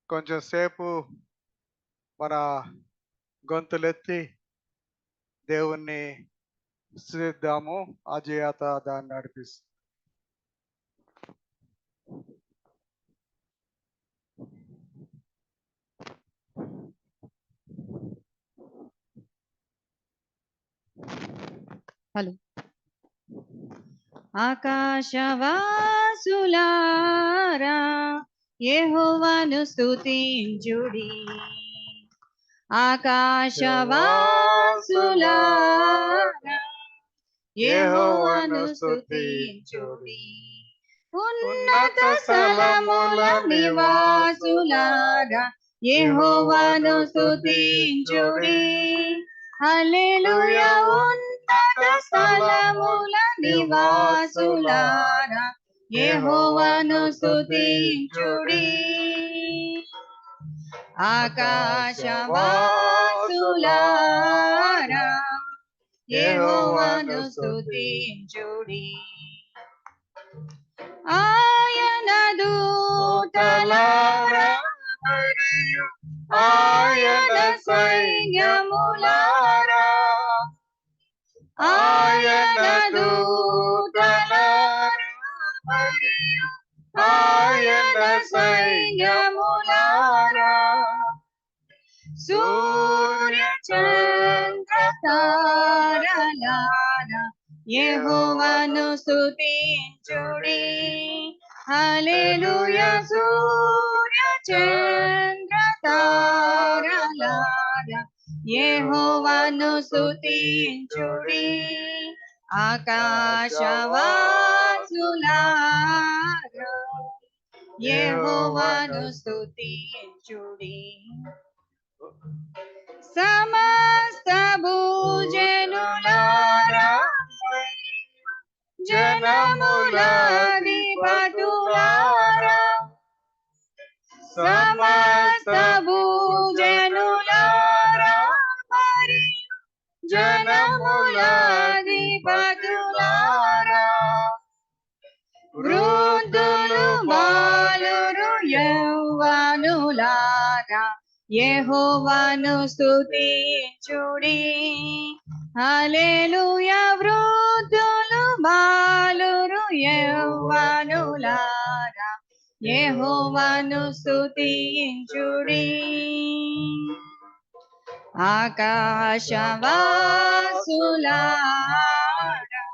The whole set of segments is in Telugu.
కొంచెం సేపు మన గొంతులెత్తి దేవుణ్ణి స్తుతిద్దాము. అజేయత దాన్ని నడిపిస్తుంది. హలో. ఆకాశవాసులారా యెహోవాను స్తుతించుడి. ఆకాశవాసులారా యెహోవాను స్తుతించుడి. ఉన్నత స్థలముల నివాసులారా యెహోవాను స్తుతించుడి. హల్లెలూయా. ఉన్నత స్థలముల నివాసులారా యెహోవాను స్తుతించుడి. ఆకాశవాసులారా యెహోవాను స్తుతించుడి. ఆయన దూతలారా మరియు ఆయన సైన్యములారా, ఆయన దూతలారా మరియు ఆయన సైన్యములారా, సూర్య చంద్ర తారలారా యెహోవాను స్తుతించుడి. హల్లెలూయా. సూర్య చంద్ర తారలారా యెహోవాను స్తుతించుడి. ఆకాశవాసులారా యెహోవాను స్తుతించుడి. సమస్త భూజనులారా జనములాధిపతులారా, సమస్త భూజనులారా మరియు జనములాధిపతులారా, వృద్ధులు బాలురు యవ్వనులారా యెహోవాను స్తుతించుడి. హల్లెలూయా. వృద్ధులు బాలురు యవ్వనులారా యెహోవాను స్తుతించుడి. ఆకాశవాసులారా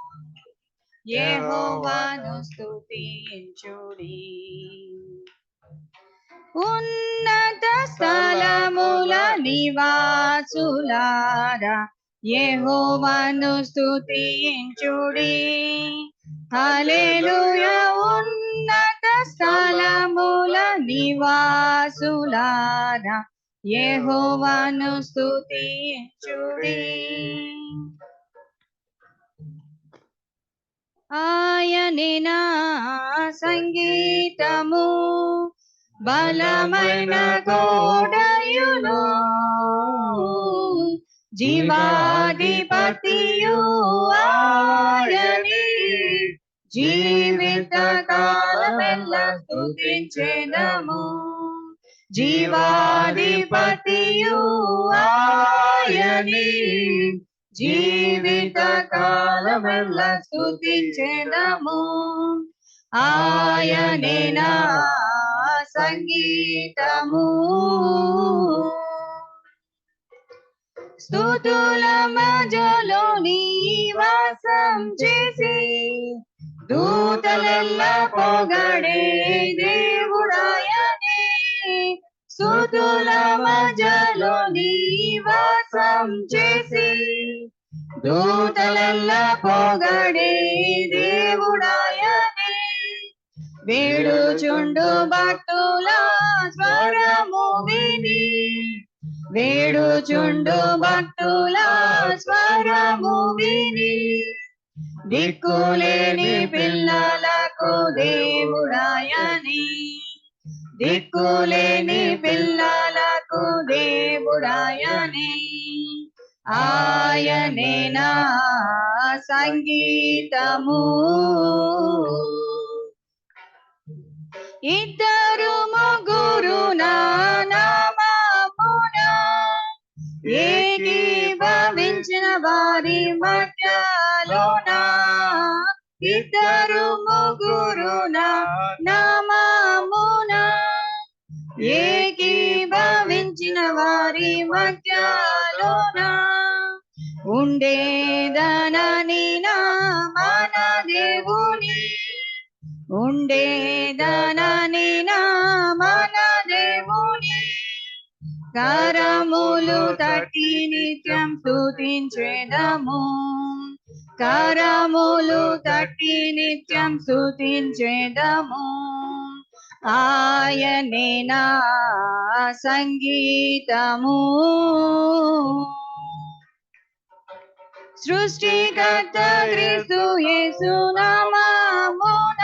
యెహోవాను స్తుతించుడి. ఉన్నత స్థలముల నివాసులారా యెహోవాను స్తుతించుడి. హల్లెలూయా. ఉన్నత స్థలముల నివాసులారా యెహోవాను స్తుతించుడి. ఆయనే నా సంగీతము, బలమైన కోటయును, జీవాధిపతియు ఆయనే, జీవిత కాలమెల్లా స్తుతించెదము. జీవాధిపతియు ఆయనే, జీవిత కాలమెల్లా స్తుతించెదము. ఆయనే నా సంగీతము. స్తుతుల మధ్యలో నివాసం చేసి దూతలెల్లా పొగడే దేవుడాయనే. స్తుతుల మధ్యలో నివాసం చేసి దూతలెల్లా పొగడే దేవుడాయనే. వేడుచుండు భక్తుల స్వరము విని, వేడుచుండు భక్తుల స్వరము విని, దిక్కులేని పిల్లలకు దేవుడాయని, దిక్కులేని పిల్లలకు దేవుడాయని. ఆయనే నా సంగీతము. ఇద్దరు ముగ్గురు నామమున ఏకీభవించిన వారి మధ్యలోన ఇద్దరు ముగ్గురు నామమున ఏకీభవించిన వారి మధ్యలోన ఉండేదనని నా మన దేవుని ఉండేదనని నా మన దేవుని కరములు తట్టి నిత్యం స్తుతించెదము కరములు తట్టి నిత్యం స్తుతించెదము ఆయనే నా సంగీతము సృష్టికర్త క్రీస్తు యేసు నామమున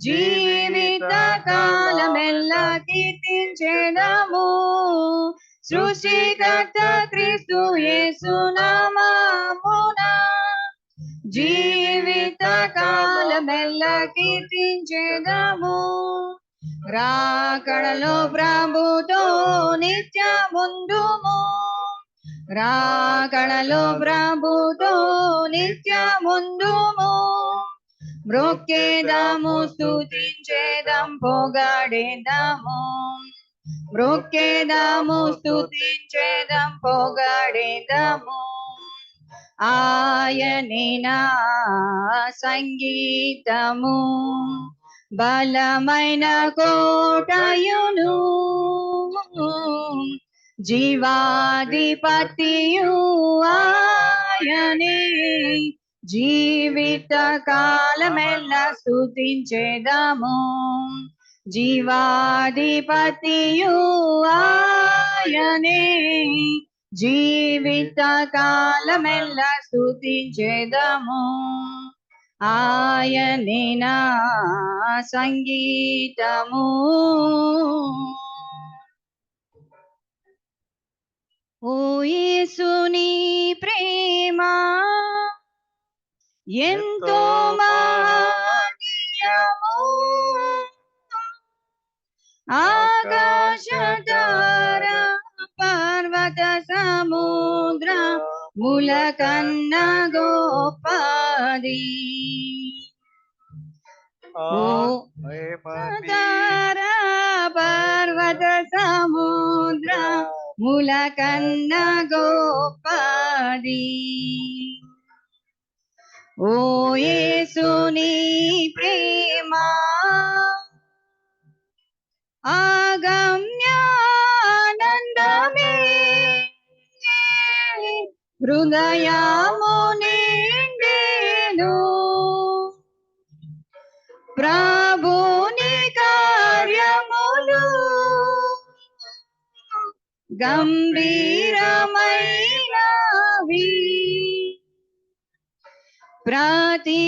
జీవిత కాలమెల్లా కీర్తించెదము సృష్టికర్త క్రీస్తు యేసు నామమున జీవిత కాలమెల్లా కీర్తించెదము రాకడలో ప్రభుతో నిత్యముందుము రాకడలో ప్రభుతో నిత్యముందుము మ్రొక్కేదము స్తుతించేదం పొగడేదము మ్రొక్కేదము స్తుతించేదం పొగడేదము ఆయనే నా సంగీతము బలమైన కోటయును జీవాధిపతియు ఆయనే జీవిత కాలమెల్లా స్తుతించెదము జీవాధిపతియు ఆయనే జీవిత కాలమెల్లా స్తుతించెదము ఆయనే నా సంగీతము ఓ యేసుని ప్రేమ ఎంతో మహనీయము ఆకాశతార పర్వత సముద్ర ముల కన్న గోపది ఓ తార పర్వత సముద్ర ముల కన్న గోపది ఓ యేసుని ప్రేమ ఆగమ్యానందమే హృదయము నిండెను ప్రభుని కార్యములు గంభీరమైనవి ప్రతి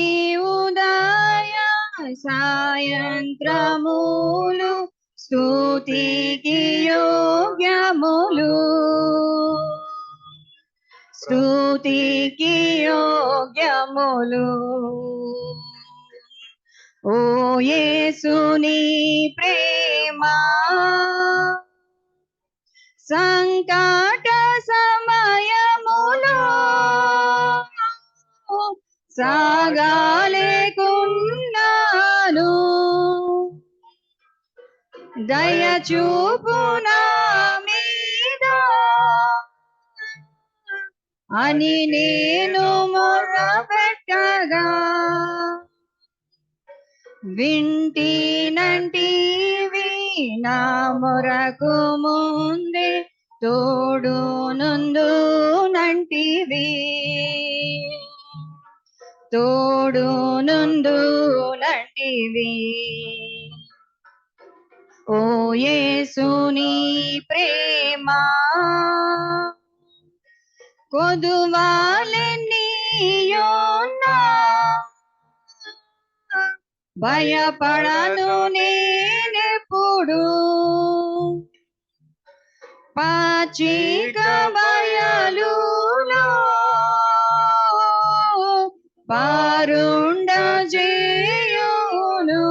ఉదయ సాయంత్రములు స్తుతికి యోగ్యములు స్తుతికి యోగ్యములు ఓ యేసుని ప్రేమ సంకట సమయములో సాగాలేకున్నాను దయ చూపు నా మీద అని నేను మొర్రపెట్టగా వింటినంటివి నా మొరకు ముందే తోడు నుండు నంటివి తోడు నుండు నంటివి ఓ యేసుని ప్రేమ కొదువాలెన్నియున్నా భయపడను నేనెప్పుడు పాచిక బయలులో పారుండ చేయును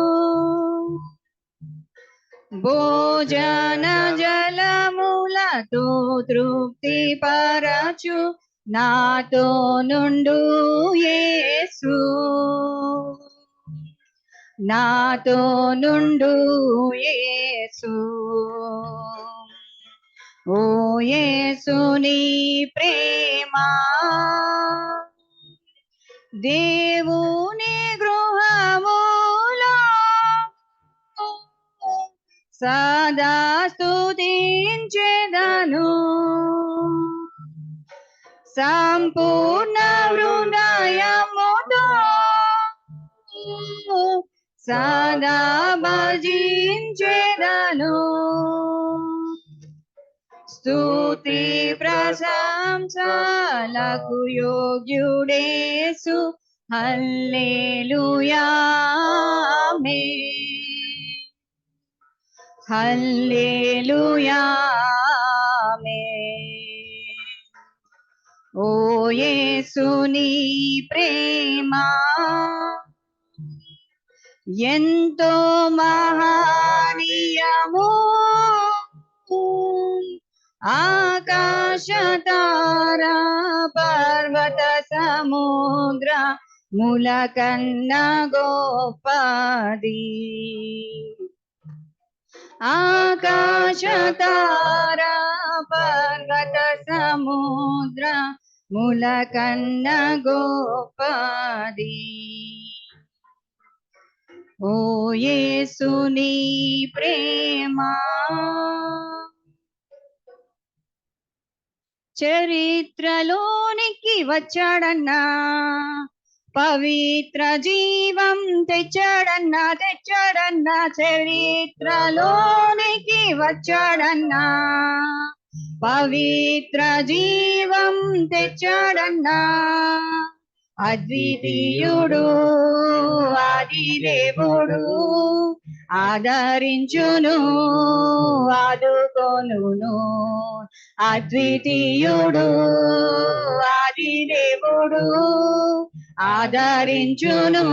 కృపతో తృప్తి పరచు నాతో నుండు యేసు, నాతో నుండు యేసు. ఓ యేసుని ప్రేమ దేవుని గృహములో సదా స్తుతించెదను, సంపూర్ణ హృదయముతో సదా భజించెదను. స్తుతి ప్రశంసలకు యోగ్యుడేసు, హల్లెలూయా ఆమేన్, హల్లెలూయా ఆమేన్. ఓ యేసుని ప్రేమ ఎంతో మహనీయము, ఆకాశ తారా పర్వత సముద్ర ముల కన్నా గొప్పది. ఆకాశ తారా పర్వత సముద్ర ముల కన్నా గొప్పది. ఓ యేసుని ప్రేమ చరిత్రలోనికి వచ్చాడన్నా, పవిత్ర జీవం తెచ్చాడన్నా, తెచ్చాడన్నా. చరిత్రలోనికి వచ్చాడన్నా, పవిత్ర జీవం తెచ్చాడన్నా. అద్వితీయుడు ఆది దేవుడు, ఆదరించును ఆదుకొనును. అద్వితీయుడు ఆది దేవుడు, ఆదరించును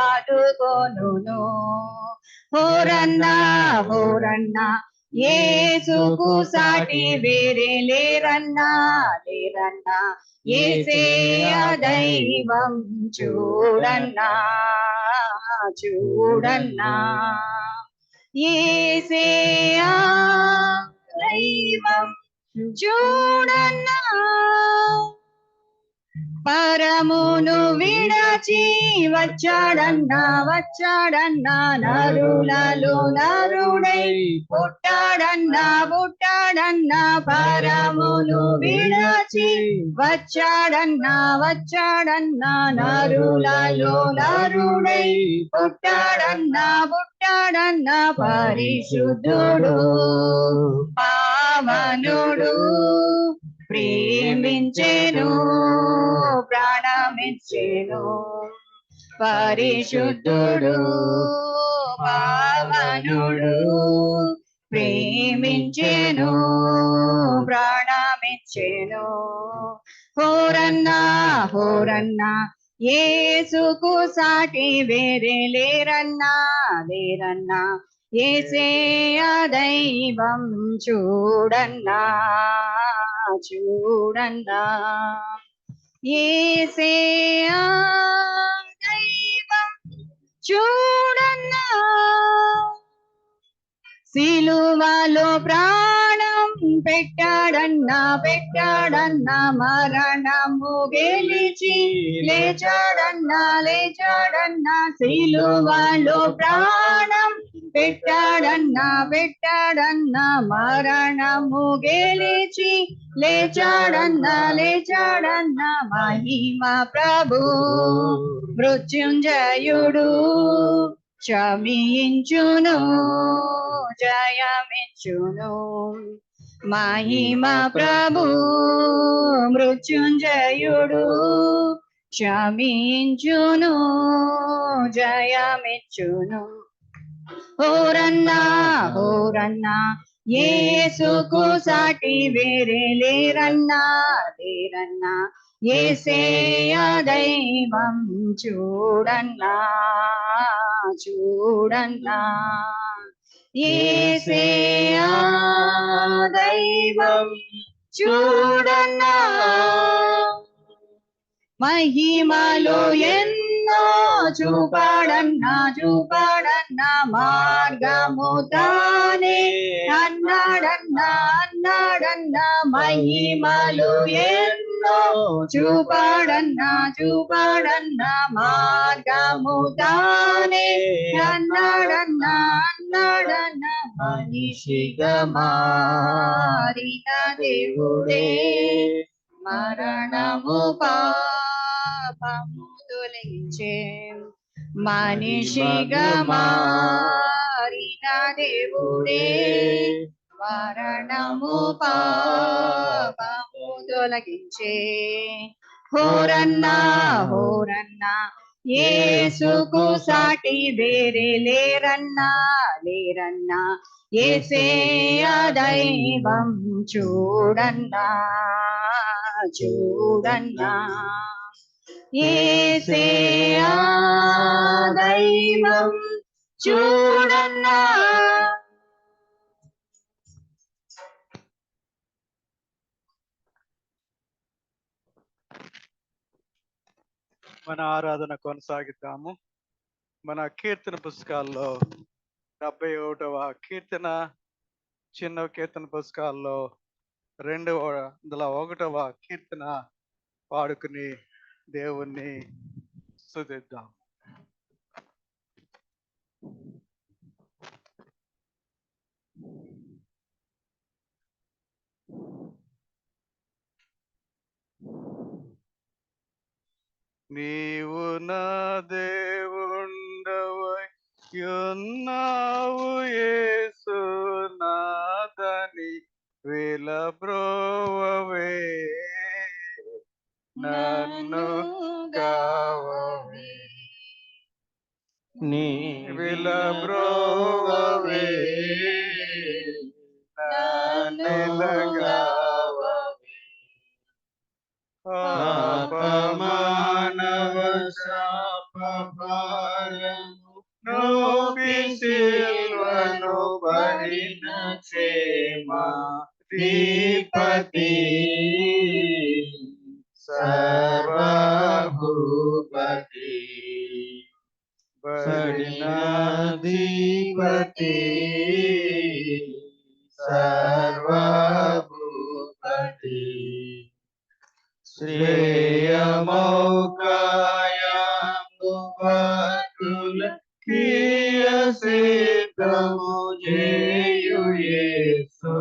ఆదుకొనును. హోరన్నా హోరన్నా యేసుకు సాటి వేరే లేరన్నా, లేరన్నా. యేసేయ దైవం చూడన్నా, చూడన్నా. యేసేయ దైవం చూడన్నా, పరమును విడచి వచ్చాడన్నా, వచ్చాడన్నా. నరులలో నరుడై పుట్టాడన్నా, పుట్టాడన్నా. పరమును విడచి వచ్చాడన్నా, వచ్చాడన్నా. నరులలో నరుడై పుట్టాడన్నా, పుట్టాడన్నా. పరిశుద్ధుడు పావనుడు, ప్రేమించెను ప్రాణమిచ్చెను. పరిశుద్ధుడు పావనుడు, ప్రేమించెను ప్రాణమిచ్చెను. హోరన్నా హోరన్నా యేసుకు సాటి వేరే లేరన్నా, లేరన్నా. యేసేయ దైవం చూడన్నా, చూడన్నా. యేసేయ దైవం చూడన్నా, సిలువలో ప్రాణం పెట్టాడన్నా, పెట్టాడన్నా. మరణము గెలిచి లేచాడన్నా, లేచాడన్నా. సిలువలో ప్రాణం పెట్టాడన్నా, పెట్టాడన్నా. మరణము గెలిచి లేచాడన్నా, లేచాడన్నా. మహిమ ప్రభు మృత్యుంజయుడు, క్షమించును జయమిచ్చును. మహిమ ప్రభు మృత్యుంజయుడు, క్షమించును జయమిచ్చును. హోరన్నా హోరన్నా యేసుకు సాటి వేరే లేరన్నా, లేరన్నా. యేసేయ దైవం చూడన్నా, చూడన్నా. యేసేయ దైవం చూడన్నా మహిమలో ఎన్నో చూపాడన్నా మార్గము తానే అన్నాడన్నా మహిమలు ఎన్నో చూపాడన్నా మార్గము తానే అన్నాడన్నా మనిషిగా మారిన దేవుడే మరణము పాపము తొలగించే మనిషిగా మారిన దేవుడే మరణము పాపము తొలగించే హోరన్నా యేసుకు సాటి వేరే లేరన్నా యేసేయ దైవం చూడన్నా యేసేయ దైవం చూడన్నా. మన ఆరాధన కొనసాగిద్దాము. మన కీర్తన పుస్తకాల్లో 71వ కీర్తన, చిన్న కీర్తన పుస్తకాల్లో 201వ కీర్తన పాడుకుని దేవుణ్ణి స్తుతిద్దాం. నీవు నా దేవుండవై యున్నావు యేసు నాదని విలబ్రోవవే నన్ను కావవే నీ విలబ్రోవవే నన్నుగావవే పాపమానవ శాపభారము నోపి సిల్వను భరిన క్షేమాధిపతి సర్వభూపతి బడినాధిపతి సర్వభూపతి శ్రేయమౌకాయము భక్తుల క్రియసిద్ధము చేయు యేసు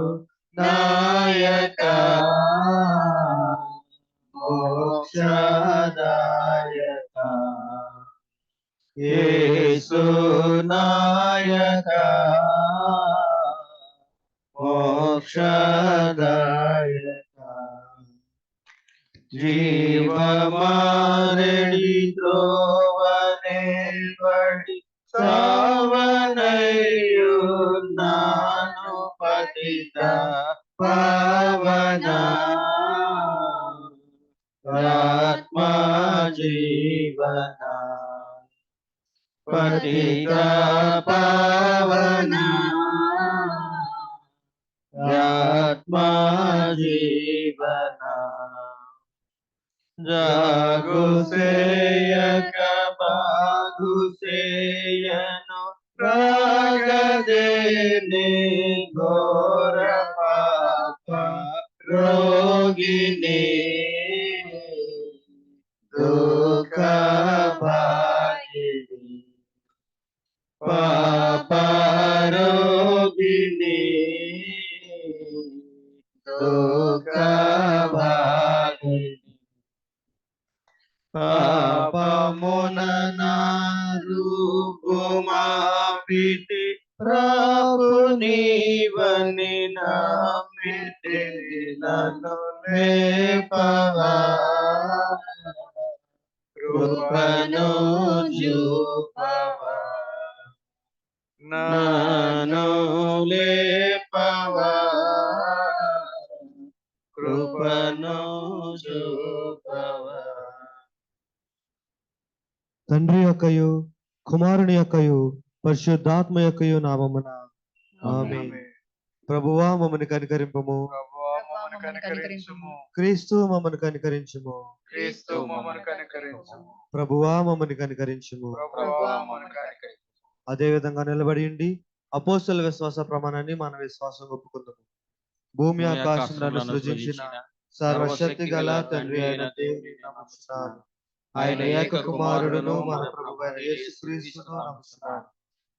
నాయక మోక్షదాయక యేసు నాయక మోక్షదాయక జీవమారెడి త్రోవనే పడి సావనయ్యున్నాను పతిత పావన ఆత్మా జీవన పతిత పావన ఆత్మా జీవన జాగు సేయక బాగు సేయను రాగదేని ఘోర పాప రోగిని దుఃఖ భాగిని పాప రోగిని దుఃఖ భాగిని పాపమున రూపుమాపితి ప్రభు నీవని నమ్మితి నన్ను లేపవా కృపను చూపవా నన్ను లేపవా కృపను చూపవా. తండ్రి యొక్కయు కుమారుని యొక్కయు పరిశుద్ధాత్మ యొక్కయు నామమున ఆమేన్. ప్రభువా మమ్మల్ని కనికరింపము. ప్రభువా కనికరించుము. క్రీస్తు మమ్మను కనికరించుము. క్రీస్తు మమ్మను కనికరించుము. ప్రభువా మమ్మని కనికరించుము. ప్రభువా మమ్మను కనికరించుము. అదే విధంగా నిలబడి ఉండి అపోస్తల విశ్వాస ప్రమాణాన్ని మన విశ్వాసం ఒప్పుకుందాము. భూమి ఆకాశములను సృజించిన సర్వశక్తి గల తండ్రి అయిన దేవుని నమ్ముచున్నాను. ఆయన ఏక కుమారుడును మన ప్రభువైన యేసుక్రీస్తును నమ్ముచున్నాను.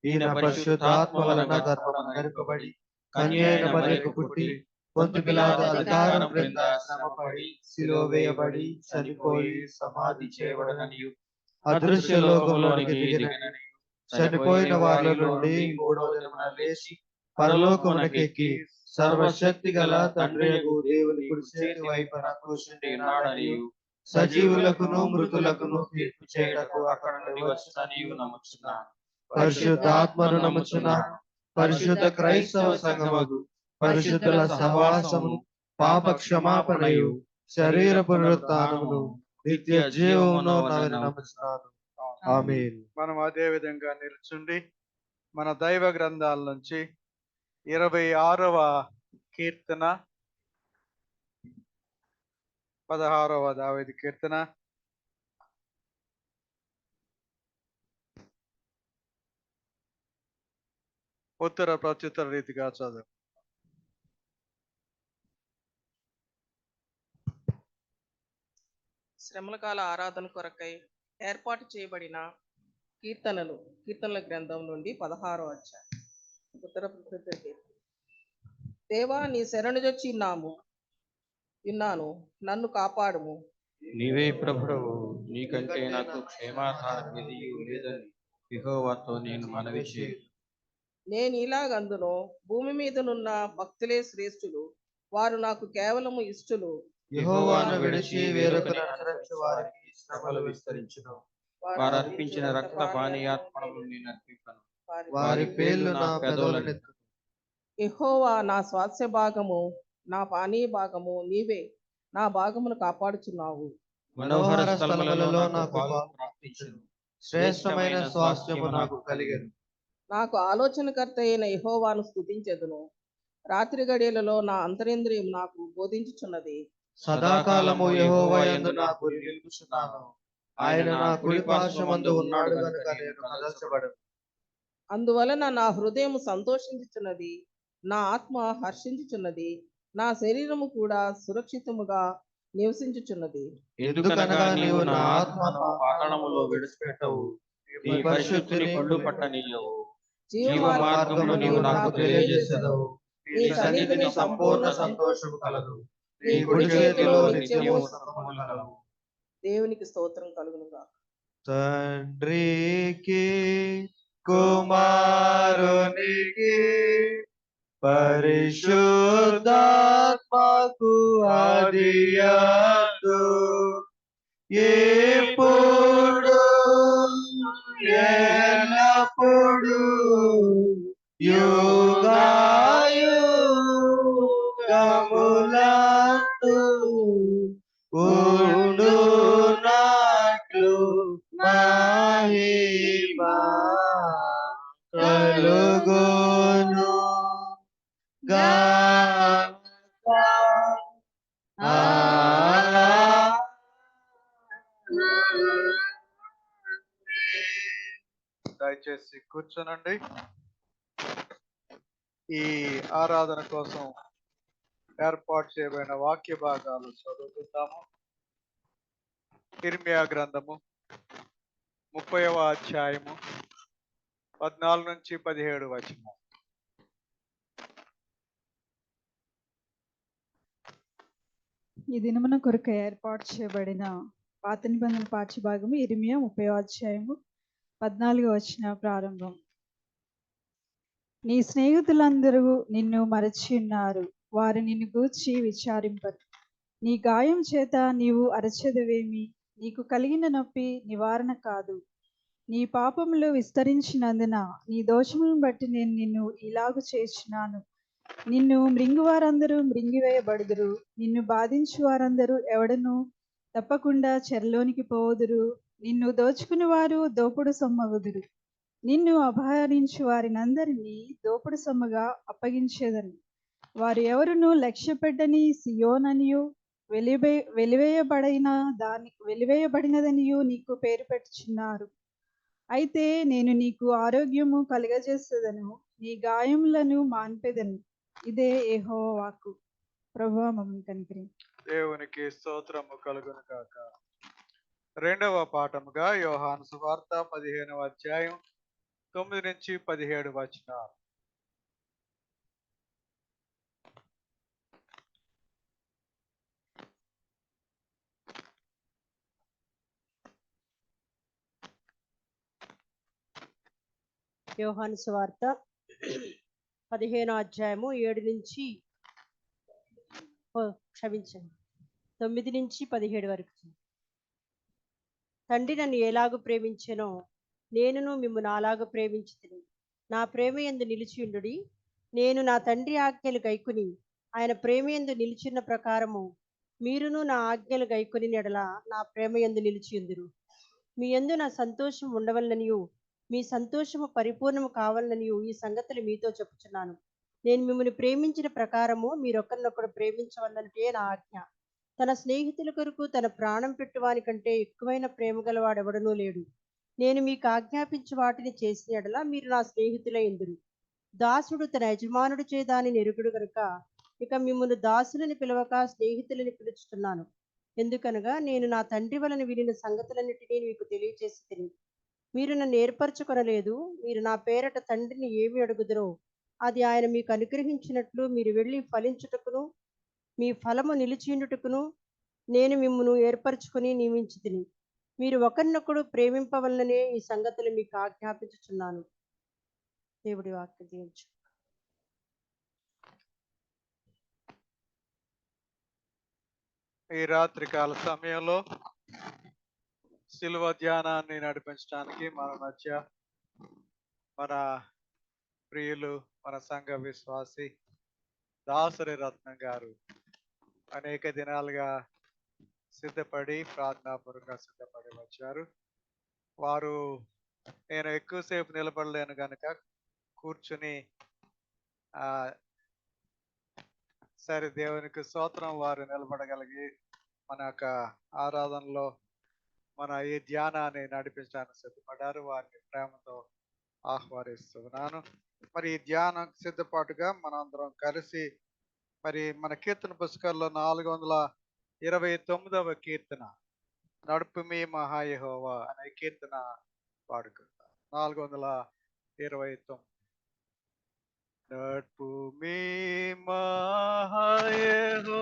ఈయన పరిశుద్ధాత్మ వలన గర్భమున ధరింపబడి కన్య అయిన మరియకు పుట్టి పొంతు పిలాతు అధికారం క్రింద శ్రమపడి శిలువ వేయబడి చనిపోయి సమాధి చేయబడననియు అదృశ్య లోకంలోనికి దిగిననియు చనిపోయిన వారిలో నుండి మూడవ దినమున లేచి పరలోకమునకెక్కి సర్వశక్తి గల తండ్రి దేవుని కుడి చేతి వైపున కూర్చుండి ఉన్నాడనియు సజీవులకును మృతులకును తీర్పు చేయుటకు అక్కడ నుండి వచ్చుననియు నమ్ముచున్నాను. పరిశుద్ధాత్మను నమ్ముచున్నాను. పరిశుద్ధ క్రైస్తవ సంఘమును పరిశుద్ధుల సహవాసము పాప క్షమాపణయు శరీర పునరుత్థానమును నిత్య జీవమును నమ్ముచున్నాను. ఆమేన్. మనం అదే విధంగా నిల్చుండి మన దైవ గ్రంథాల నుంచి 26వ కీర్తన 16వ దావీదు కీర్తన ఉత్తర ప్రత్యుత్తర రీతిగా చదువు. శ్రమల కాల ఆరాధన కొరకై ఏర్పాటు చేయబడిన కీర్తనల గ్రంథం నుండి 16వ అధ్యాయం. ఉత్తర ప్రత్యుత్తర కీర్తన. దేవా, నీ శరణుజొచ్చి విన్నాను, నన్ను కాపాడుము. నీవే ప్రభువు, నీకంటే నాకు క్షేమాధారం ఏదియూ లేదని యెహోవాతో నేను మనవి చేయుదును. నేను ఇలాగందును, భూమి మీదనున్న భక్తులే శ్రేష్ఠులు, వారు నాకు కేవలము ఇష్టలు. యెహోవాను విడిచి వేరొకరిని అనుసరించు వారికి శ్రమలు విస్తరించును. వారు అర్పించిన రక్త పానీయాత్మలను నేను అర్పింపను. వారి పేర్లు నా పెదవులనెత్తు. యెహోవా నా స్వాస్థ్య భాగము, నా పానీయ భాగము నీవే, నా భాగమును కాపాడుచున్నావు. మనోహర స్థలములలో నాకు పాలు ప్రాప్తించును. శ్రేష్టమైన స్వాస్థ్యము నాకు కలిగెను. నాకు ఆలోచనకర్త అయిన యెహోవాను స్తుతించెదను. రాత్రి గడియలలో నా అంతరింద్రియం నాకు బోధించుచున్నది. సదాకాలము యెహోవా యందు నాకు నిలుపుచున్నాను. ఆయన నా కుడి పార్శ్వమందు ఉన్నాడు గనుక నేను కదల్చబడను. అందువలన నా హృదయం సంతోషించుచున్నది, నా ఆత్మ హర్షించుచున్నది, నా శరీరము కూడా సురక్షితముగా నివసించుచున్నది. ఎందుకనగా నీవు నా ఆత్మను పాతాళములో విడిచిపెట్టవు, నీ పరిశుద్ధిని కళ్ళు పట్టనీయవు. జీవ మార్గమును నీవు నాకు తెలియజేసెదవు. నీ సన్నిధిని సంపూర్ణ సంతోషము కలదు. నీ కుడి చేతిలో నిత్యము సుఖము కలదు. దేవునికి స్తోత్రం కలుగునుగా. తండ్రికి కుమారునికి పరిశుద్ధాత్మకు ఆదియందు ఎప్పుడు ఎల్లప్పుడు యుగాయుగములందు ఉండునట్లు మహిమ కలుగును గాక. దయచేసి కూర్చోనండి. ఈ ఆరాధన కోసం ఏర్పాటు చేయబడిన వాక్య భాగాలు చదువుకుందాము. ఇర్మియా గ్రంథము 30వ అధ్యాయము 14 నుంచి 17 వచనం. ఈ దినమున కొరకు ఏర్పాటు చేయబడిన పాత నిబంధన పాఠ్యభాగము ఇర్మియా 30వ అధ్యాయము 14వ వచనం ప్రారంభం. నీ స్నేహితులందరూ నిన్ను మరచి ఉన్నారు, వారు నిన్ను గూర్చి విచారింపరు. నీ గాయం చేత నీవు అరచెదవేమి? నీకు కలిగిన నొప్పి నివారణ కాదు. నీ పాపములు విస్తరించినందున నీ దోషములను బట్టి నేను నిన్ను ఇలాగు చేర్చున్నాను. నిన్ను మృంగు వారందరూ మృంగివేయబడుదురు, నిన్ను బాధించు వారందరూ ఎవడను తప్పకుండా చెరలోనికి పోవుదురు. నిన్ను దోచుకుని వారు దోపుడు సొమ్మగుదురు. నిన్ను అపహరించు వారినందరినీ దోపుడు సొమ్మగా అప్పగించేదను. వారు ఎవరును లక్ష్యపెట్టని సియోననియు వెలివేయబడినదనియు నీకు పేరు పెట్టుచున్నారు. అయితే నేను నీకు ఆరోగ్యము కలుగజేసేదను, నీ గాయములను మాన్పెదను. ఇదే యెహోవా వాక్కు. ప్రభువా మమ్మల్ని కనికరించు. దేవునికి స్తోత్రము కలుగును కాక. రెండవ పాఠముగా యోహాను సువార్త 15వ అధ్యాయం 9 నుంచి 17 వచనాలు. యోహాను సువార్త 15వ అధ్యాయము 7 నుంచి క్షమించండి 9 నుంచి 17 వరకు. తండ్రి నన్ను ఎలాగూ ప్రేమించెనో నేనును మిమ్మును అలాగూ ప్రేమించితిని. నా ప్రేమ యందు నిలిచియుండుడి. నేను నా తండ్రి ఆజ్ఞలు గైకొని ఆయన ప్రేమ యందు నిలిచిన ప్రకారము మీరును నా ఆజ్ఞలు గైకొని ఎడల నా ప్రేమ యందు నిలిచియుందురు. మీ యందు నా సంతోషం ఉండవలననియు మీ సంతోషము పరిపూర్ణము కావాలననియు ఈ సంగతులు మీతో చెప్పుచున్నాను. నేను మిమ్మల్ని ప్రేమించిన ప్రకారము మీరొకరినొకరు ప్రేమించవలనంటే నా ఆజ్ఞ. తన స్నేహితుల కొరకు తన ప్రాణం పెట్టువాని కంటే ఎక్కువైన ప్రేమ గలవాడెవడనూ లేడు. నేను మీకు ఆజ్ఞాపించు వాటిని చేసిన ఎడల మీరు నా స్నేహితులైందురు. దాసుడు తన యజమానుడు చే దానిని ఎరుగుడు గనుక ఇక మిమ్మల్ని దాసులని పిలవక స్నేహితులని పిలుచుతున్నాను. ఎందుకనగా నేను నా తండ్రి వలన వినిన సంగతులన్నిటినీ మీకు తెలియచేసి తిని మీరు నన్ను ఏర్పరచుకొనలేదు. మీరు నా పేరట తండ్రిని ఏమి అడుగుదురో అది ఆయన మీకు అనుగ్రహించినట్లు మీరు వెళ్ళి ఫలించుటకును మీ ఫలము నిలిచియుండుటకును నేను మిమ్మును ఏర్పరచుకొని నియమించి తిని మీరు ఒకరినొకడు ప్రేమింపవలననే ఈ సంగతులు మీకు ఆజ్ఞాపించుచున్నాను. దేవుడి వాక్యం దీవించు. ఈ రాత్రికాల సమయంలో శిలువ ధ్యానాన్ని నడిపించడానికి మన మధ్య మన ప్రియులు, మన సంఘ విశ్వాసి దాసరి రత్నం గారు అనేక దినాలుగా సిద్ధపడి ప్రార్థనాపూర్వకంగా సిద్ధపడి వచ్చారు. వారు నేను ఎక్కువసేపు నిలబడలేను కనుక కూర్చుని సరే దేవునికి స్తోత్రం వారు నిలబడగలిగి మన యొక్క ఆరాధనలో మన ఈ ధ్యానాన్ని నడిపించడానికి సిద్ధపడ్డారు. వారిని ప్రేమతో ఆహ్వానిస్తున్నాను. మరి ఈ ధ్యానం సిద్ధపాటుగా మనందరం కలిసి మరి మన కీర్తన పుస్తకాల్లో 429వ కీర్తన నడుపు మీ మహాయెహోవా అనే కీర్తన పాడుకుంటాం. 429. నడుపు మీ మహాయెహోవా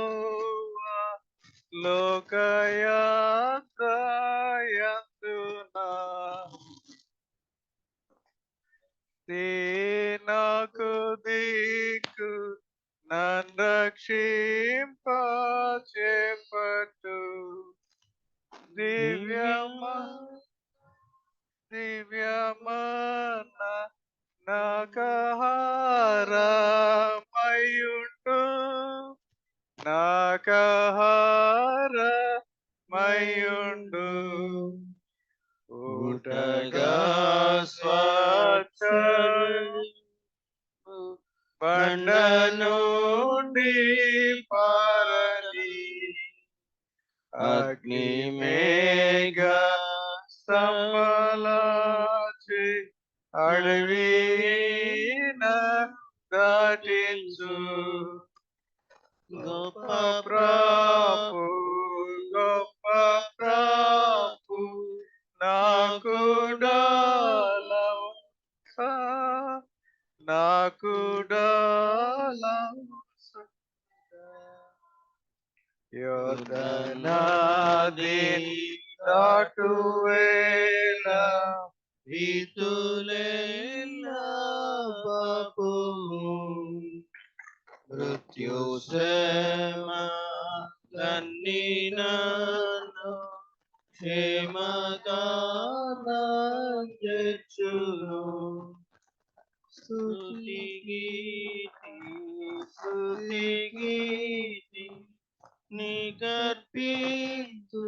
లోకయాత్రయందునా నాకు దిక్కు నన్ను రక్షింపచేపట్టు దివ్యమన నాకహారమయుండు నాకహారమయుండు ఊటగా స్వచ్ఛ బండ నుండి పారని అగ్ని మేఘ సంబలాచి అడవిన దాటించు గొప్ప ప్రాపు నాకు యోధనాది దాటువేళ భీతులేల పాపుము మృత్యు శ్రమలన్నీ నన్ను క్షేమకాలం చేర్చును స్తుతి గీతి నిగర్భింతు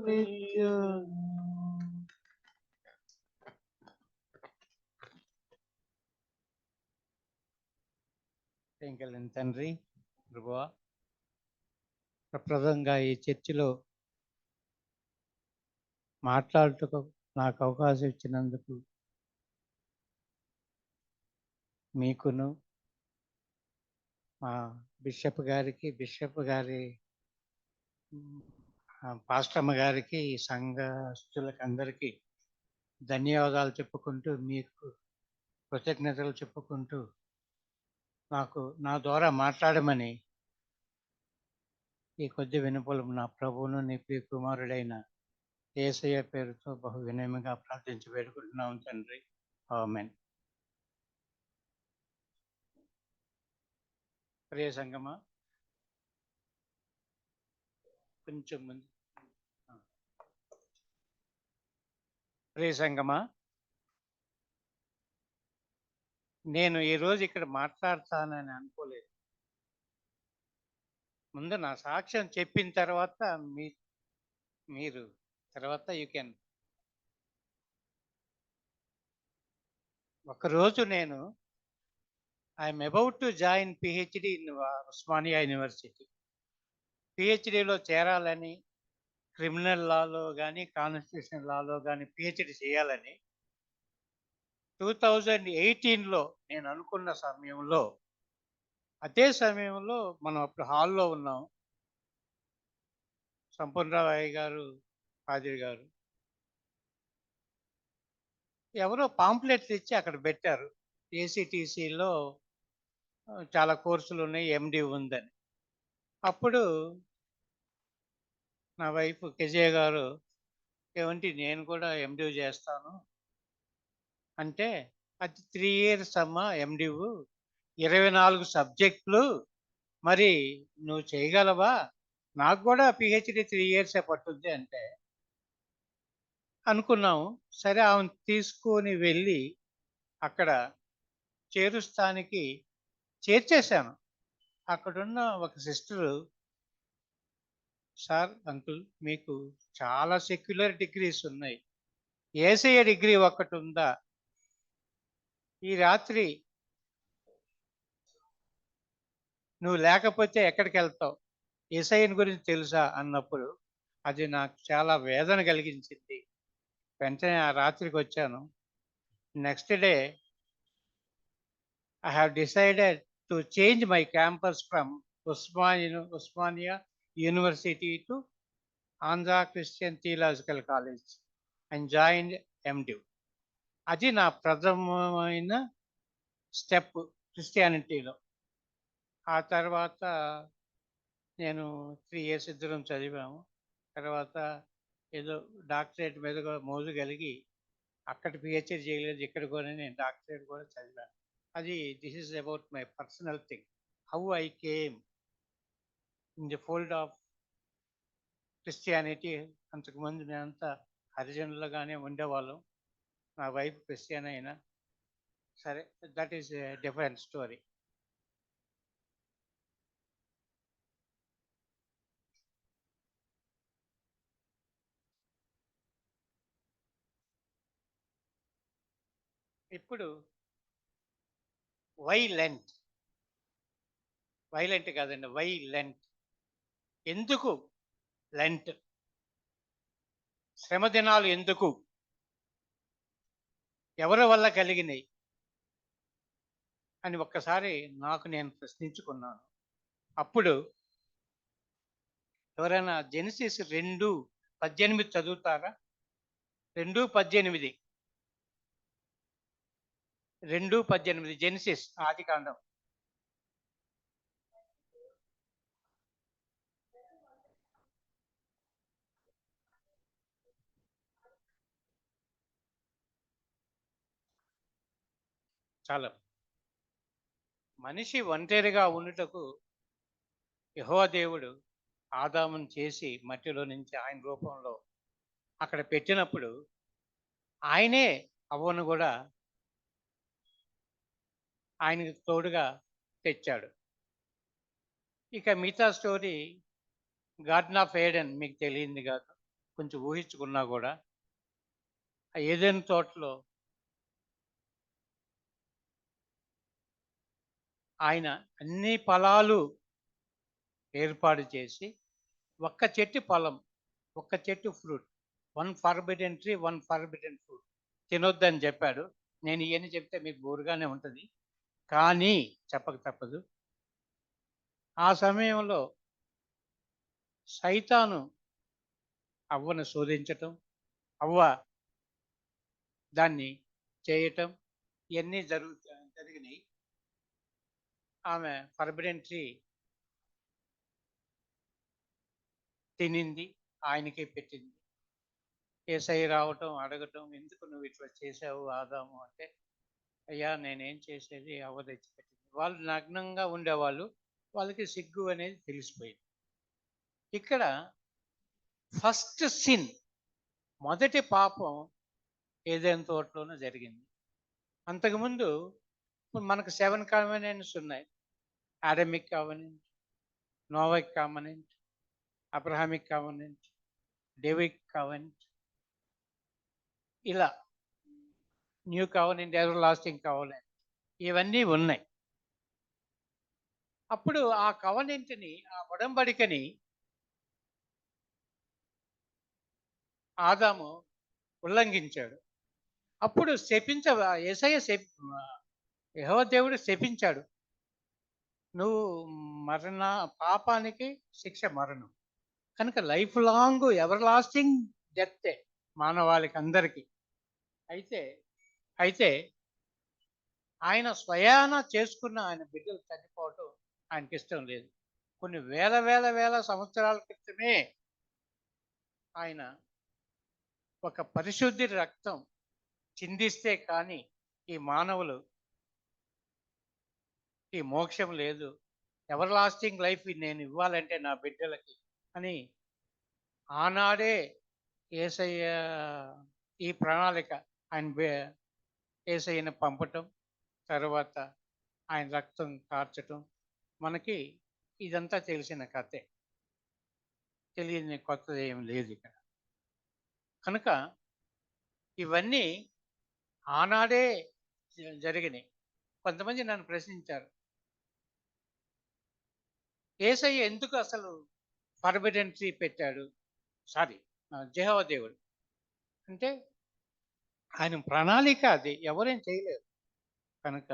నిత్యం ప్రేంకలిన తండ్రి ప్రభువా, ప్రప్రదంగా ఈ చర్చిలో మాట్లాడుటకు నాకు అవకాశం ఇచ్చినందుకు మీకును మా బిషప్ గారి పాస్టమ్మ గారికి, సంఘస్థులకు అందరికీ ధన్యవాదాలు చెప్పుకుంటూ, మీకు కృతజ్ఞతలు చెప్పుకుంటూ, నా ద్వారా మాట్లాడమని ఈ కొద్ది వినుపులు నా ప్రభువును నీ ప్రియ కుమారుడైన యేసయ్య పేరుతో బహు వినయంగా ప్రార్థించి వేడుకుంటున్నాం తండ్రి. ఆమేన్. ప్రియ సంగమా, కొంచెం ముందు. ప్రియ సంగమా, నేను ఈరోజు ఇక్కడ మాట్లాడతానని అనుకోలేదు. ముందు నా సాక్ష్యం చెప్పిన తర్వాత మీరు తర్వాత యూ కెన్. ఒకరోజు నేను I'm about to join PhD in Osmania university. పిహెచ్డిలో చేరాలని, క్రిమినల్ లాలో కానీ కాన్స్టిట్యూషన్ లాలో కానీ పిహెచ్డి చేయాలని 2018లో నేను అనుకున్న సమయంలో, అదే సమయంలో మనం అప్పుడు హాల్లో ఉన్నాం. సంపూర్ణరావు గారు, పాదిరి గారు ఎవరో పాంప్లెట్స్ ఇచ్చి అక్కడ పెట్టారు. ఏసీటీసీలో చాలా కోర్సులు ఉన్నాయి, ఎండి ఉందని. అప్పుడు నా వైఫ్ కెజే గారు, ఏమంటే నేను కూడా ఎండి చేస్తాను అంటే, అది 3 years అమ్మా ఎండివు, 24 సబ్జెక్టులు, మరి నువ్వు చేయగలవా? నాకు కూడా పిహెచ్డి 3 years పట్టుద్ది అంటే అనుకున్నాము. సరే, ఆమెను తీసుకొని వెళ్ళి అక్కడ చేరుస్తానికి చేర్చేశాను. అక్కడున్న ఒక సిస్టరు, సార్ అంకుల్ మీకు చాలా సెక్యులర్ డిగ్రీస్ ఉన్నాయి, యేసయ్య డిగ్రీ ఒక్కటి ఉందా? ఈ రాత్రి నువ్వు లేకపోతే ఎక్కడికి వెళ్తావు? యేసయ్యని గురించి తెలుసా అన్నప్పుడు అది నాకు చాలా వేదన కలిగించింది. వెంటనే ఆ రాత్రికి వచ్చాను. Next day I have decided to change my campus from Usmania University to Andhra Christian Theological College and joined MDiv. అది నా ప్రథమమైన స్టెప్ క్రిస్టియానిటీలో. ఆ తర్వాత నేను 3 years ఇద్దరం చదివాము. తర్వాత ఏదో డాక్టరేట్ మీద కూడా మోజు కలిగి అక్కడ పిహెచ్డి చేయలేదు, ఇక్కడ కూడా నేను డాక్టరేట్ కూడా చదివాను. అది this is about my personal thing, how I came in the fold of Christianity. అంతకుముందు నేనంతా హరిజనులుగానే ఉండేవాళ్ళం. నా వైఫ్ క్రిస్టియన్ అయినా సరే, that is a different story. ఇప్పుడు వైలెంట్ కాదండి, వైలెంట్. ఎందుకు లెంట్? శ్రమ దినాలు ఎందుకు? ఎవరి వల్ల కలిగినాయి అని ఒక్కసారి నాకు నేను ప్రశ్నించుకున్నాను. అప్పుడు ఎవరైనా జెనసిస్ 2:18 చదువుతారా? 2:18 జెనసిస్, ఆది కాండం. చాలా మనిషి ఒంటరిగా ఉండుటకు యెహోవా దేవుడు ఆదామును చేసి మట్టిలో నుంచి ఆయన రూపంలో అక్కడ పెట్టినప్పుడు ఆయనే అవ్వను కూడా ఆయనకు తోడుగా తెచ్చాడు. ఇక మిగతా స్టోరీ గార్డెన్ ఆఫ్ ఏడెన్ మీకు తెలియంది కాదు, కొంచెం ఊహించుకున్నా కూడా. ఆ ఏదెన్ తోటలో ఆయన అన్ని ఫలాలు ఏర్పాటు చేసి ఒక్క చెట్టు ఫలం, ఒక్క చెట్టు fruit, one forbidden tree, one forbidden fruit తినొద్దని చెప్పాడు. నేను ఇవన్నీ చెప్తే మీకు బోరుగానే ఉంటుంది, కానీ చెప్పక తప్పదు. ఆ సమయంలో సైతాను అవ్వను శోధించటం, అవ్వ దాన్ని చేయటం, ఇవన్నీ జరిగినాయి. ఆమె ఫర్బిడెన్ ట్రీ తినింది, ఆయనకే పెట్టింది. యేసయ్య రావటం, అడగటం, ఎందుకు నువ్వు ఇట్లా చేసావు ఆదాము అంటే, అయ్యా నేనేం చేసేది, అవ్వ తెచ్చిపెట్టింది. వాళ్ళు నగ్నంగా ఉండేవాళ్ళు, వాళ్ళకి సిగ్గు అనేది తెలిసిపోయింది. ఇక్కడ ఫస్ట్ సిన్, మొదటి పాపం ఏదైనా తోటలోనూ జరిగింది. అంతకుముందు ఇప్పుడు మనకు 7 కామనెంట్స్ ఉన్నాయి. ఆడమిక్ covenant, నోవాయిక్ covenant, Abrahamic covenant, David covenant, ఇలా new covenant, ever lasting covenant, ఇవన్నీ ఉన్నాయి. అప్పుడు ఆ కవనెంట్ని, ఆ ఒడంబడికని ఆదాము ఉల్లంఘించాడు. అప్పుడు యేసయ్య యెహోవా దేవుడు శపించాడు, నువ్వు పాపానికి శిక్ష మరణం, కనుక life long ever lasting death మానవాళికి అందరికీ. అయితే ఆయన స్వయాన చేసుకున్న ఆయన బిడ్డలు చనిపోవటం ఆయనకి ఇష్టం లేదు. కొన్ని వేల వేల వేల సంవత్సరాల క్రితమే ఆయన ఒక పరిశుద్ధి రక్తం చిందిస్తే కానీ ఈ మానవులు ఈ మోక్షం లేదు, ఎవర్ లాస్టింగ్ లైఫ్ నేను ఇవ్వాలంటే నా బిడ్డలకి అని ఆనాడే యేసయ్య ఈ ప్రణాళిక, ఆయన యేసయ్యను పంపటం, తర్వాత ఆయన రక్తం కార్చటం, మనకి ఇదంతా తెలిసిన కథే, తెలియని కొత్తది ఏం లేదు ఇక్కడ. కనుక ఇవన్నీ ఆనాడే జరిగినాయి. కొంతమంది నన్ను ప్రశ్నించారు, యేసయ్య ఎందుకు అసలు ఫర్బిడెన్ ట్రీ పెట్టాడు, యెహోవా దేవుడు అంటే ఆయన ప్రణాళిక, అది ఎవరేం చేయలేరు. కనుక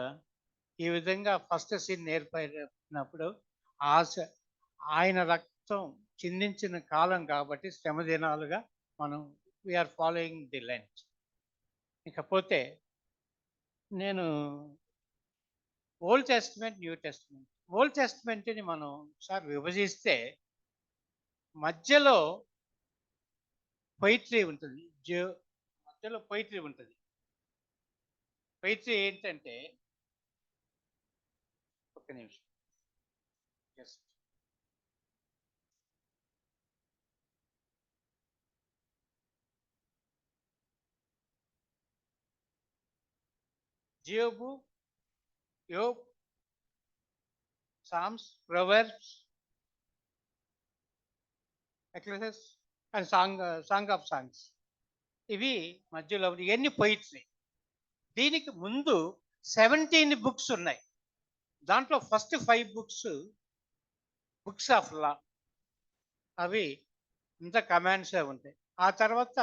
ఈ విధంగా ఫస్ట్ సిన్ ఏర్పడినప్పుడు ఆయన రక్తం చిందించిన కాలం కాబట్టి శ్రమ దినాలుగా మనం వీఆర్ ఫాలోయింగ్ ది లెంట్. ఇకపోతే నేను Old Testament, New Testament. Old టెస్టిమెంట్ని మనం ఒకసారి విభజిస్తే మధ్యలో పొయిట్రీ ఉంటుంది, మధ్యలో పొయిట్రీ ఉంటుంది. పొయిట్రీ ఏంటంటే, ఒక్క నిమిషం, జస్ట్ యోబు, Psalms, Proverbs, Ecclesiastes and Song of Songs, ఇవి మధ్యలో ఇవన్నీ పొయిట్రీ. దీనికి ముందు 17 బుక్స్ ఉన్నాయి. దాంట్లో ఫస్ట్ 5 బుక్స్ ఆఫ్ లా, అవి ఇంత కమాండ్సే ఉంటాయి. ఆ తర్వాత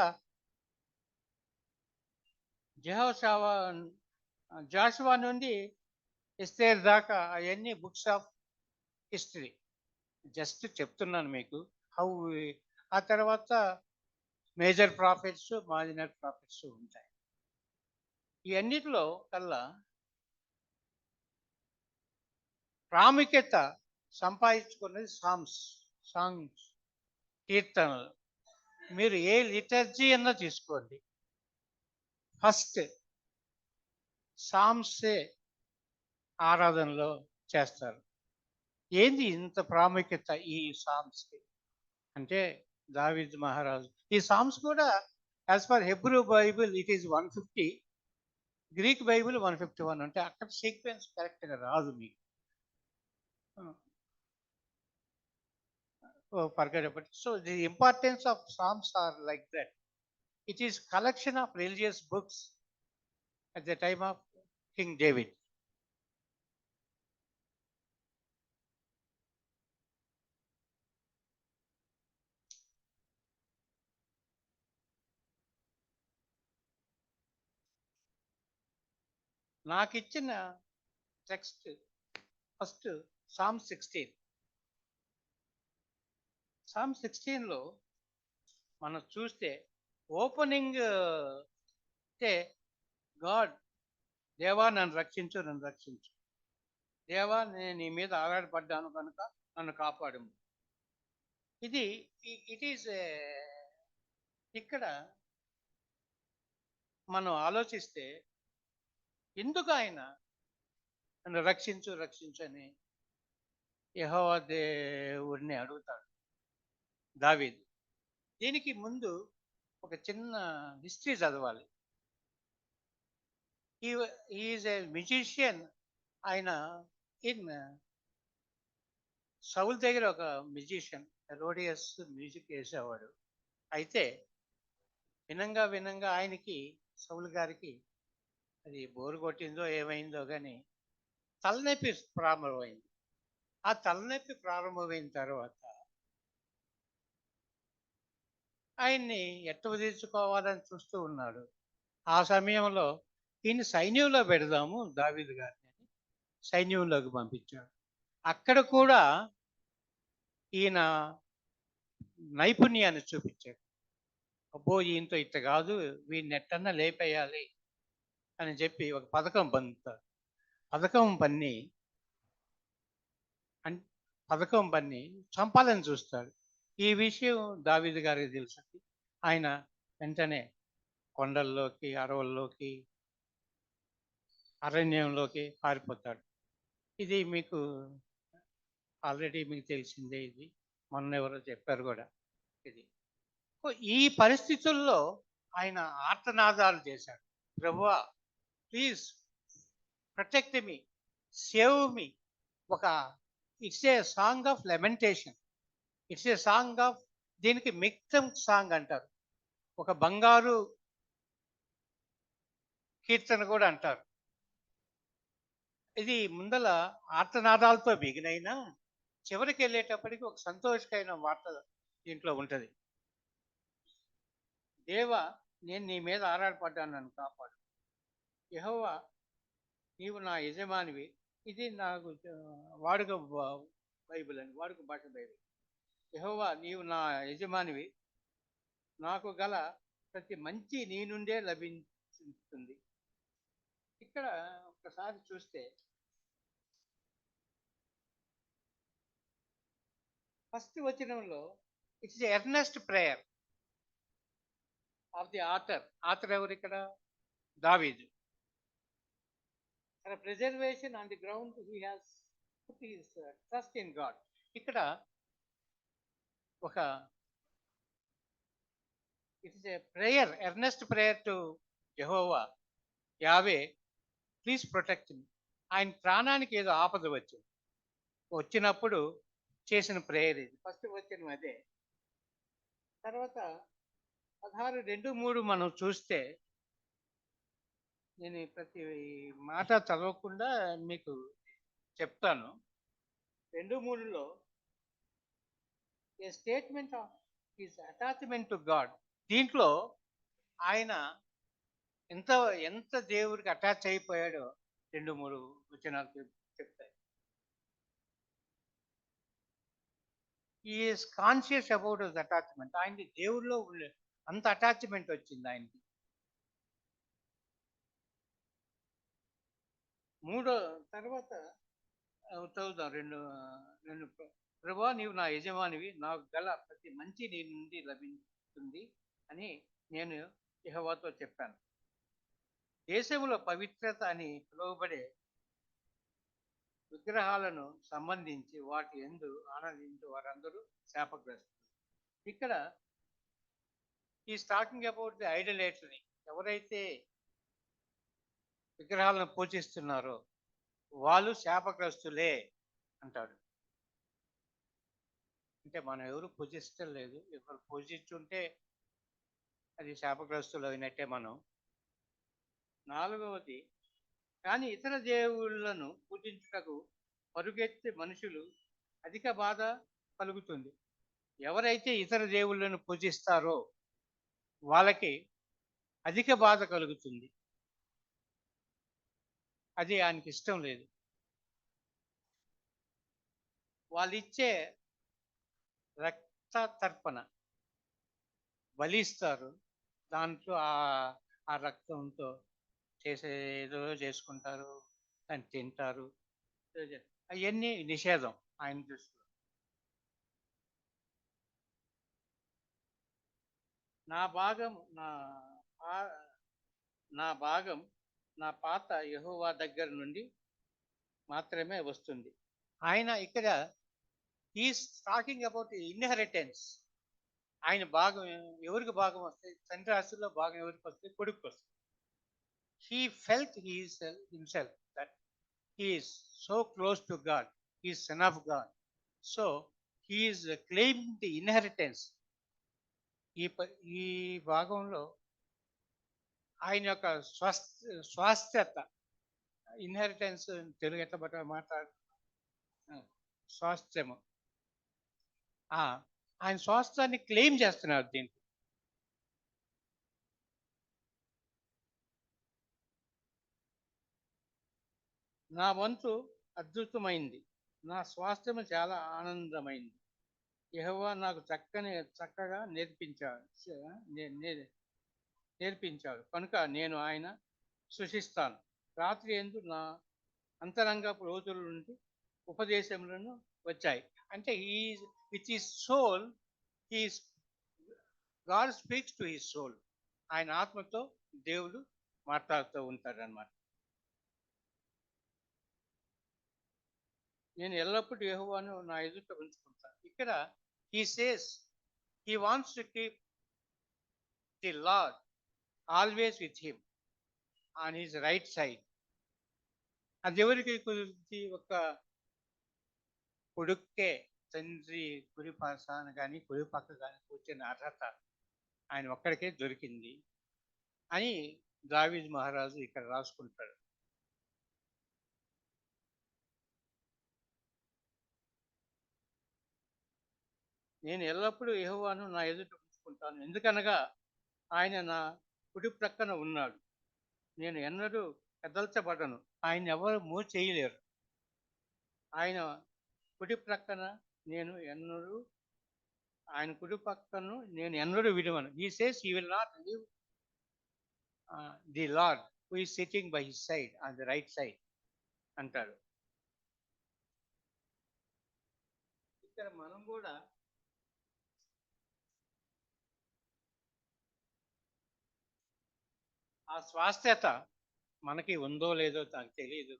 జాషువా నుండి ఎస్తేర్ దాకా అవన్నీ బుక్స్ ఆఫ్ హిస్టరీ. జస్ట్ చెప్తున్నాను మీకు హౌ. ఆ తర్వాత మేజర్ ప్రాఫిట్స్, మార్జినల్ ప్రాఫిట్స్ ఉంటాయి. ఈ అన్నిటిలో కల్లా ప్రాముఖ్యత సంపాదించుకున్నది సాంగ్స్, కీర్తనలు. మీరు ఏ లిటర్జీ అన్నా తీసుకోండి, ఫస్ట్ సామ్సే ఆరాధనలో చేస్తారు. ఏంది ఇంత ప్రాముఖ్యత ఈ సామ్స్కి అంటే, దావీదు మహారాజు. ఈ సామ్స్ కూడా as per Hebrew Bible it is 150, Greek Bible 151. అంటే అక్కడ సీక్వెన్స్ కరెక్ట్గా రాదు మీకు. forget about it. So the importance of Psalms are like that. It is collection of religious books at the time of King David. నాకు ఇచ్చిన టెక్స్ట్ ఫస్ట్ సామ్ 16. సామ్ 16లో మనం చూస్తే ఓపెనింగ్ అంటే గాడ్, దేవా నన్ను రక్షించు, నన్ను రక్షించు, దేవా నేను నీ మీద ఆధారపడ్డాను కనుక నన్ను కాపాడు. ఇది ఇట్ ఈస్ ఇక్కడ మనం ఆలోచిస్తే ఎందుకు ఆయన నన్ను రక్షించు రక్షించు అని యెహోవా దేవుడిని అడుగుతాడు దావీదు. దీనికి ముందు ఒక చిన్న హిస్టరీ చదవాలి. Is a musician. ఆయన ఇన్ సౌల్ దగ్గర ఒక మ్యూజిషియన్, హెరోడియస్ మ్యూజిక్ వేసేవాడు. అయితే వినంగా వినంగా ఆయనకి, సౌల్ గారికి అది బోరు కొట్టిందో ఏమైందో కానీ తలనొప్పి ప్రారంభమైంది. ఆ తలనొప్పి ప్రారంభమైన తర్వాత ఆయన్ని ఎట్ట తీర్చుకోవాలని చూస్తూ ఉన్నాడు. ఆ సమయంలో ఈయన సైన్యంలో పెడదాము దావీదు గారిని అని సైన్యంలోకి పంపించాడు. అక్కడ కూడా ఈయన నైపుణ్యాన్ని చూపించాడు. అబ్బో ఈయనతో ఇట్ట కాదు, వీడిని ఎట్టన్నా లేపేయాలి అని చెప్పి ఒక పథకం పన్నుతాడు. పథకం పన్ని చంపాలని చూస్తాడు. ఈ విషయం దావీదు గారికి తెలుసు. ఆయన వెంటనే కొండల్లోకి, అడవుల్లోకి, అరణ్యంలోకి పారిపోతాడు. ఇది మీకు ఆల్రెడీ మీకు తెలిసిందే. ఇది మొన్న ఎవరో చెప్పారు కూడా. ఇది ఈ పరిస్థితుల్లో ఆయన ఆర్తనాదాలు చేశాడు. ప్రభువా please protect me, save me. It's a song of lamentation, it's a song of, దీనికి మిక్తం సాంగ్ అంటారు, ఒక బంగారు కీర్తన కూడా అంటారు. ఇది ముందల ఆర్తనాదాలతో బిగినైనా చివరికి వెళ్ళేటప్పటికి ఒక సంతోషకరమైన వార్త దీంట్లో ఉంటుంది. దేవా నేను నీ మీద ఆధారపడ్డాను, నన్ను కాపాడు. యెహోవా నీవు నా యజమానివి. ఇది నాకు వాడుక బైబిల్ అని, వాడుక భాష బైబిల్. యెహోవా నీవు నా యజమానివి, నాకు గల ప్రతి మంచి నీ నుండే లభించుతుంది. ఇక్కడ ఒకసారి చూస్తే ఫస్ట్ వచనంలో it's earnest prayer of the author ఎవరు ఇక్కడ? దావీదు. Preservation on the ground he has put his trust in God. ఇక్కడ ఒక it's a prayer, earnest prayer to యెహోవా, యావే ప్లీజ్ ప్రొటెక్ట్ మీ. ఆయన ప్రాణానికి ఏదో ఆపద వచ్చినప్పుడు చేసిన ప్రేయర్ ఇది. ఫస్ట్ వచ్చిన అదే. తర్వాత 16:2-3 మనం చూస్తే, నేను ప్రతి మాట చదవకుండా మీకు చెప్తాను. 2:3లో a statement of his attachment to God. దీంట్లో ఆయన ఎంత దేవుడికి అటాచ్ అయిపోయాడో 2-3 వచనాలు చెప్తాయి. Is conscious about his attachment. ఆయనకి దేవుడిలో అంత అటాచ్మెంట్ వచ్చింది ఆయనకి. 3 తర్వాత చదువుతాం. రెండు ప్రభువా నీవు నా యజమానివి, నాకు గల ప్రతి మంచి నీ నుండి లభిస్తుంది అని నేను యెహోవాతో చెప్పాను. దేశంలో పవిత్రత అని పిలువబడే విగ్రహాలను సంబంధించి వాటి యందు ఆనందించే వారందరూ శాపగ్రస్తులు. ఇక్కడ is talking about the idolatry. ఎవరైతే విగ్రహాలను పూజిస్తున్నారో వాళ్ళు శాపగ్రస్తులే అంటాడు. అంటే మనం ఎవరు పూజించడం లేదు. ఎవరు పూజించుంటే అది శాపగ్రస్తులు అయినట్టే మనం. 4వది, కానీ ఇతర దేవుళ్ళను పూజించుటకు పరుగెత్తే మనుషులు అధిక బాధ కలుగుతుంది. ఎవరైతే ఇతర దేవుళ్ళను పూజిస్తారో వాళ్ళకి అధిక బాధ కలుగుతుంది. అది ఆయనకి ఇష్టం లేదు. వాళ్ళు ఇచ్చే రక్త తర్పణ బలిస్తారు. దాంట్లో ఆ రక్తంతో ఏదో చేసుకుంటారు, దాన్ని తింటారు. అవన్నీ నిషేధం ఆయన దృష్టిలో. నా భాగం నా భాగం నా పాత యెహోవా దగ్గర నుండి మాత్రమే వస్తుంది. ఆయన ఇక్కడ ఈస్ టాకింగ్ అబౌట్ ఇన్హెరిటెన్స్. ఆయన భాగం ఎవరికి భాగం వస్తాయి? తండ్రి ఆస్తుల్లో భాగం ఎవరికి వస్తాయి? కొడుకు వస్తుంది. He felt himself that he is so close to God. He is son of God. So he is claiming the inheritance. ఈ భాగంలో ఆయన యొక్క స్వాస్థ్యత, ఇన్హెరిటెన్స్ తెలుగు ఎట్లా మాట్లాడు, స్వాస్థ్యము, ఆయన స్వాస్థ్యాన్ని క్లెయిమ్ చేస్తున్నారు దీంట్లో. నా వంతు అద్భుతమైంది, నా స్వాస్థ్యము చాలా ఆనందమైంది. యెహోవా నాకు చక్కగా నేర్పించాడు కనుక నేను ఆయన సృష్టిస్తాను. రాత్రి ఎందు నా అంతరంగపు రోజుల నుండి ఉపదేశములను వచ్చాయి. అంటే with his soul god speaks to his soul. ఆయన ఆత్మతో దేవుడు మాట్లాడుతూ ఉంటాడు అన్నమాట. నేను ఎల్లప్పుడూ యెహోవాను నా ఎదుట ఉంచుకుంటాను. ఇక్కడ he says he wants to keep the Lord always with him on his right side. అది ఎవరికి కుదిరింది? ఒక కొడుక్కే తండ్రి కుడి పాసాన కానీ కుడి పక్క కానీ కూర్చున్న అర్హత ఆయన ఒక్కడికే దొరికింది అని దావీదు మహారాజు ఇక్కడ రాసుకుంటాడు. నేను ఎల్లప్పుడూ యెహోవాను నా ఎదుట ఉంచుకుంటాను, ఎందుకనగా ఆయన నా కుడి ప్రక్కన ఉన్నాడు. నేను ఎన్నడూ కదల్చబడను. ఆయన ఎవరు మూవ్ చేయలేరు. ఆయన కుడి ప్రక్కన ఆయన కుడి పక్కను నేను ఎన్నడూ విడవను. He says he will not leave the Lord who is sitting by his side on the right side అంటాడు. ఇక్కడ మనం కూడా ఆ స్వాస్థ్యత మనకి ఉందో లేదో నాకు తెలియదు.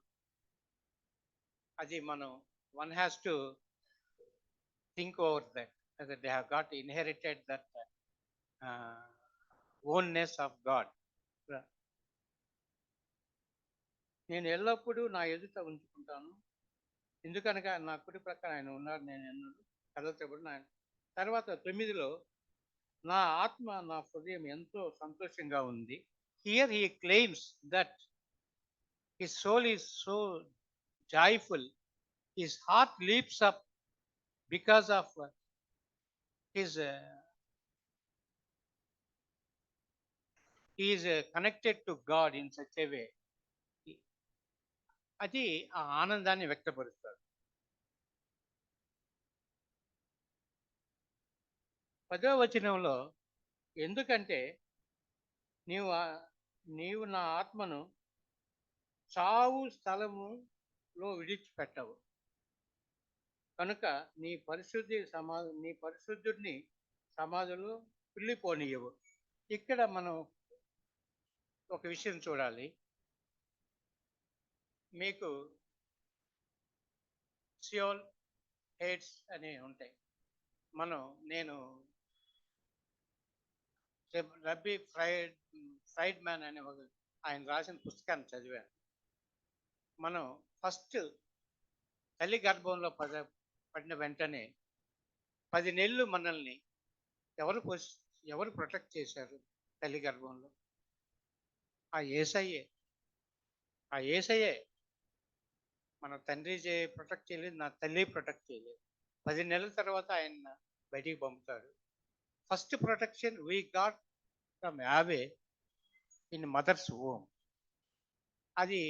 అది one has to think over that, whether they have got inherited that ownness of God. నేను ఎల్లప్పుడూ నా ఎదుట ఉంచుకుంటాను, ఎందుకనగా నా కుడి ప్రక్కన ఆయన ఉన్నాడు, నేను ఎన్నడూ కదల్చబడిన. తర్వాత 9లో నా ఆత్మ నా హృదయం ఎంతో సంతోషంగా ఉంది. Here he claims that his soul is so joyful, his heart leaps up because of his he is connected to God in such a way. అది ఆ ఆనందాన్ని వ్యక్తపరుస్తాడు. 10వ వచనంలో ఎందుకంటే నీవు నా ఆత్మను చావు స్థలములో విడిచిపెట్టవు కనుక నీ పరిశుద్ధుడిని సమాధిలో పిల్లిపోనీయవు. ఇక్కడ మనం ఒక విషయం చూడాలి. మీకు సియోల్ హేట్స్ అని ఉంటాయి. నేను రబ్బీ ఫ్రైడ్మ్యాన్ అనే ఆయన రాసిన పుస్తకాన్ని చదివాను. మనం ఫస్ట్ తల్లి గర్భంలో పడిన వెంటనే 10 నెలలు మనల్ని ఎవరు ప్రొటెక్ట్ చేశారు? తల్లి గర్భంలో ఆ యేసయ్యే. మన తండ్రి ప్రొటెక్ట్ చేయలేదు, నా తల్లి ప్రొటెక్ట్ చేయలేదు. 10 నెలల తర్వాత ఆయన బయటికి పంపుతాడు. First protection we got from యావే ఇన్ మదర్స్ హోమ్. అది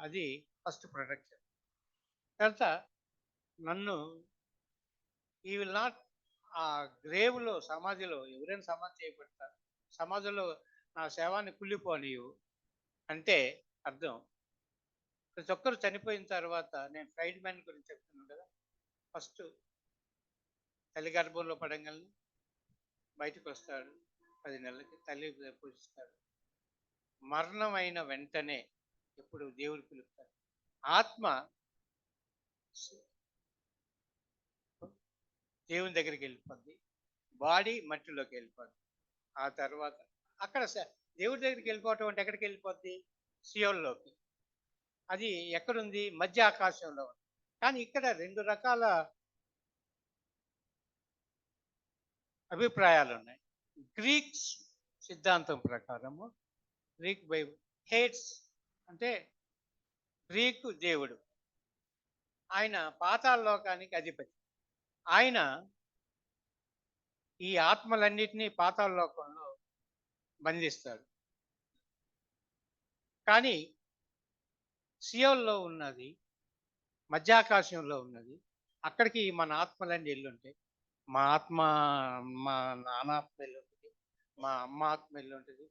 అది ఫస్ట్ ప్రొటెక్షన్. తర్వాత నన్ను ఈ విల్ నాట్ ఆ గ్రేవ్లో సమాధిలో ఎవరైనా సమాధి చేయబడతారు, సమాధిలో నా శవాన్ని కుళ్ళిపోనియు అంటే అర్థం ప్రతి ఒక్కరు చనిపోయిన తర్వాత, నేను ఫ్రైడ్ మ్యాన్ గురించి చెప్తున్నాను కదా, ఫస్ట్ తల్లి గర్భంలో పడంగానే బయటకు వస్తాడు, 10 నెలలకి తల్లి పూజిస్తాడు. మరణమైన వెంటనే ఎప్పుడు దేవుడు పిలుస్తాడు, ఆత్మ దేవుని దగ్గరికి వెళ్ళిపోద్ది, బాడీ మట్టిలోకి వెళ్ళిపోద్ది. ఆ తర్వాత అక్కడ దేవుడి దగ్గరికి వెళ్ళిపోవటం అంటే ఎక్కడికి వెళ్ళిపోద్ది? సియోల్లోకి. అది ఎక్కడుంది? మధ్య ఆకాశంలో ఉంది. కానీ ఇక్కడ 2 రకాల అభిప్రాయాలు ఉన్నాయి. గ్రీక్స్ సిద్ధాంతం ప్రకారము, గ్రీక్ బైబుల్ హేట్స్ అంటే గ్రీకు దేవుడు, ఆయన పాతాళ లోకానికి అధిపతి. ఆయన ఈ ఆత్మలన్నిటినీ పాతాళ లోకంలో బంధిస్తాడు. కానీ సియోల్లో ఉన్నది, మధ్యాకాశంలో ఉన్నది, అక్కడికి మన ఆత్మలన్నీ వెళ్ళుంటాయి. మా ఆత్మ, మా నానాత్మ వెళ్ళుంటుంది, మా అమ్మ ఆత్మ వెళ్ళుంటుంది,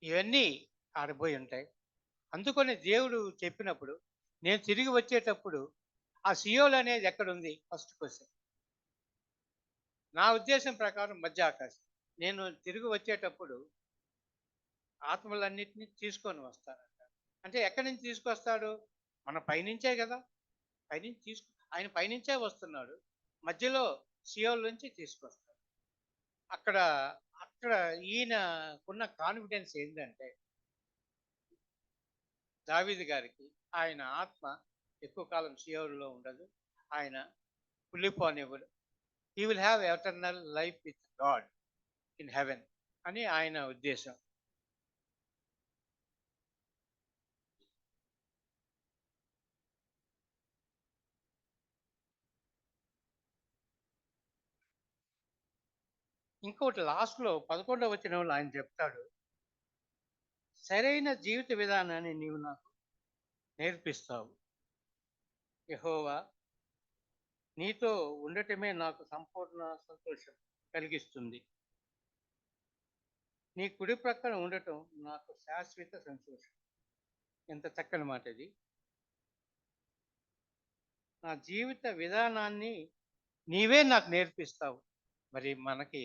ఇవన్నీ ఆడిపోయి ఉంటాయి. అందుకని దేవుడు చెప్పినప్పుడు నేను తిరిగి వచ్చేటప్పుడు ఆ సియోల్ అనేది ఎక్కడుంది? First question. నా ఉద్దేశం ప్రకారం మధ్య ఆకాశం. నేను తిరిగి వచ్చేటప్పుడు ఆత్మలన్నిటినీ తీసుకొని వస్తానంట. అంటే ఎక్కడి నుంచి తీసుకొస్తాడు? మన పైనుంచే కదా, పైనుంచి ఆయన పైనుంచే వస్తున్నాడు, మధ్యలో సియోల్ నుంచి తీసుకొస్తాడు. అక్కడ అక్కడ ఈయనకున్న కాన్ఫిడెన్స్ ఏంటంటే, దావీదు గారికి ఆయన ఆత్మ ఎక్కువ కాలం సియోల్లో ఉండదు, ఆయన కుళ్ళిపోనివ్వడు. He will have eternal life with God in heaven అని ఆయన ఉద్దేశం. ఇంకోటి లాస్ట్లో 11వ వచనంలో ఆయన చెప్తాడు, సరైన జీవిత విధానాన్ని నీవు నాకు నేర్పిస్తావు. యెహోవా, నీతో ఉండటమే నాకు సంపూర్ణ సంతోషం కలిగిస్తుంది. నీ కుడి ప్రక్కన ఉండటం నాకు శాశ్వత సంతోషం. ఎంత చక్కని మాట ఇది. నా జీవిత విధానాన్ని నీవే నాకు నేర్పిస్తావు. మరి మనకి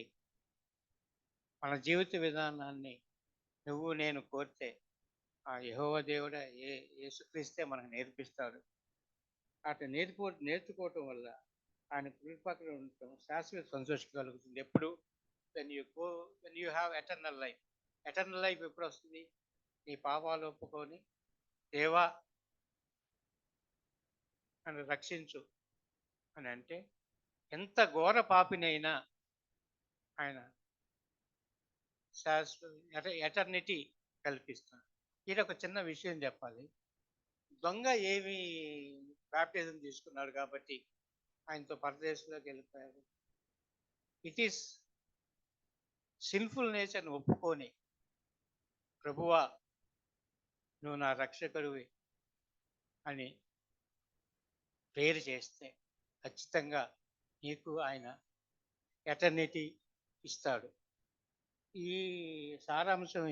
మన జీవిత విధానాన్ని నువ్వు నేను కోరితే ఆ యెహోవా దేవుడే, యేసుక్రీస్తే మనకు నేర్పిస్తాడు. అటు నేర్చుకోవటం వల్ల ఆయన కృపక్కడ ఉండటం శాశ్వత సంతోషం కలుగుతుంది. ఎప్పుడు? When you have eternal life. Eternal life ఎప్పుడు వస్తుంది? నీ పాపాలు ఒప్పుకొని దేవా నన్ను రక్షించు అని అంటే, ఎంత ఘోర పాపినైనా ఆయన ఎటర్నిటీ కల్పిస్తాడు. ఇది ఒక చిన్న విషయం చెప్పాలి. దొంగ ఏమి బ్యాప్టిజం తీసుకున్నాడు కాబట్టి ఆయనతో పరదేశంలోకి వెళ్ళిపోయారు. ఇట్ ఈస్ సిన్ఫుల్ నేచర్ని ఒప్పుకొని, ప్రభువా నువ్వు నా రక్షకుడివి అని ప్రేయర్ చేస్తే ఖచ్చితంగా నీకు ఆయన ఎటర్నిటీ ఇస్తాడు. ఈ సారాంశం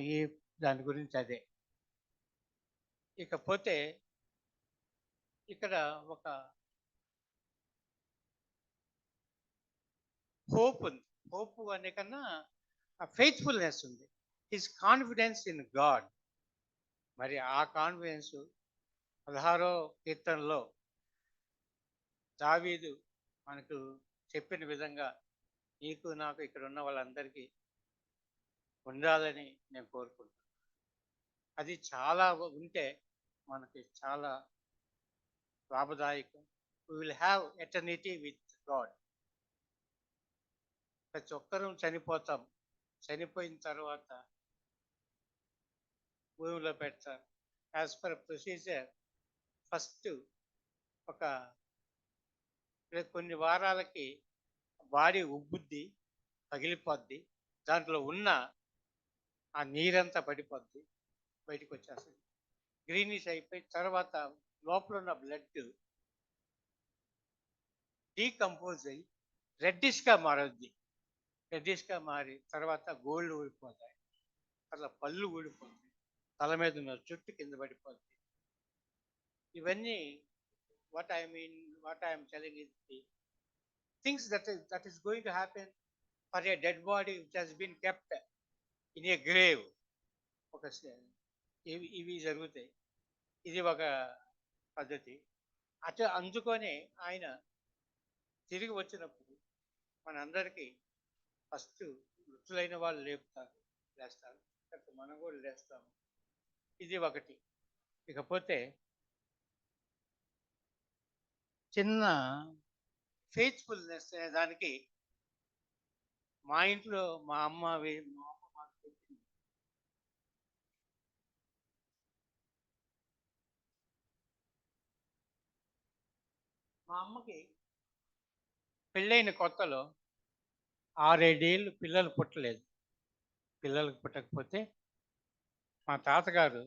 దాని గురించి అదే. ఇకపోతే ఇక్కడ ఒక హోప్ ఉంది. హోప్ అనే కన్నా ఫెయిత్ఫుల్నెస్ ఉంది. His confidence in God. మరి ఆ కాన్ఫిడెన్స్ 16వ కీర్తనలో దావీదు మనకు చెప్పిన విధంగా నీకు నాకు ఇక్కడ ఉన్న వాళ్ళందరికీ ఉండాలని నేను కోరుకుంటున్నాను. అది చాలా ఉంటే మనకి చాలా లాభదాయకం. We will have eternity with God. ప్రతి ఒక్కరూ చనిపోతాం. చనిపోయిన తర్వాత భూమిలో పెడతారు. యాజ్ పర్ ప్రొసీజర్ ఫస్ట్ ఒక కొన్ని వారాలకి బాడీ ఉబ్బుద్ది, పగిలిపోద్ది, దాంట్లో ఉన్న ఆ నీరంతా పడిపోద్ది, బయటకు వచ్చేస్తుంది. గ్రీనిష్ అయిపోయి తర్వాత లోపల ఉన్న బ్లడ్ డీకంపోజ్ అయ్యి రెడ్డిష్గా మారద్ది. రెడ్డిష్గా మారి తర్వాత గోల్డ్ ఊడిపోతాయి, అట్లా పళ్ళు ఊడిపోతాయి, తల మీద ఉన్న చుట్టు కింద పడిపోతుంది. ఇవన్నీ what I'm telling is the things that is going to happen for a dead body which has been kept in a grave. ఒక ఇవి జరుగుతాయి. ఇది ఒక పద్ధతి. అందుకనే ఆయన తిరిగి వచ్చినప్పుడు మనందరికీ ఫస్ట్ మృతులైన వాళ్ళు లేస్తారు, తర్వాత మనం కూడా లేస్తాము. ఇది ఒకటి. ఇకపోతే చిన్న ఫెయిత్ఫుల్నెస్ అనే దానికి మా ఇంట్లో మా అమ్మ మాకు చెప్పింది. మా అమ్మకి పెళ్ళైన కొత్తలో 6-7 ఏళ్ళు పిల్లలు పుట్టలేదు. పిల్లలకు పుట్టకపోతే మా తాతగారు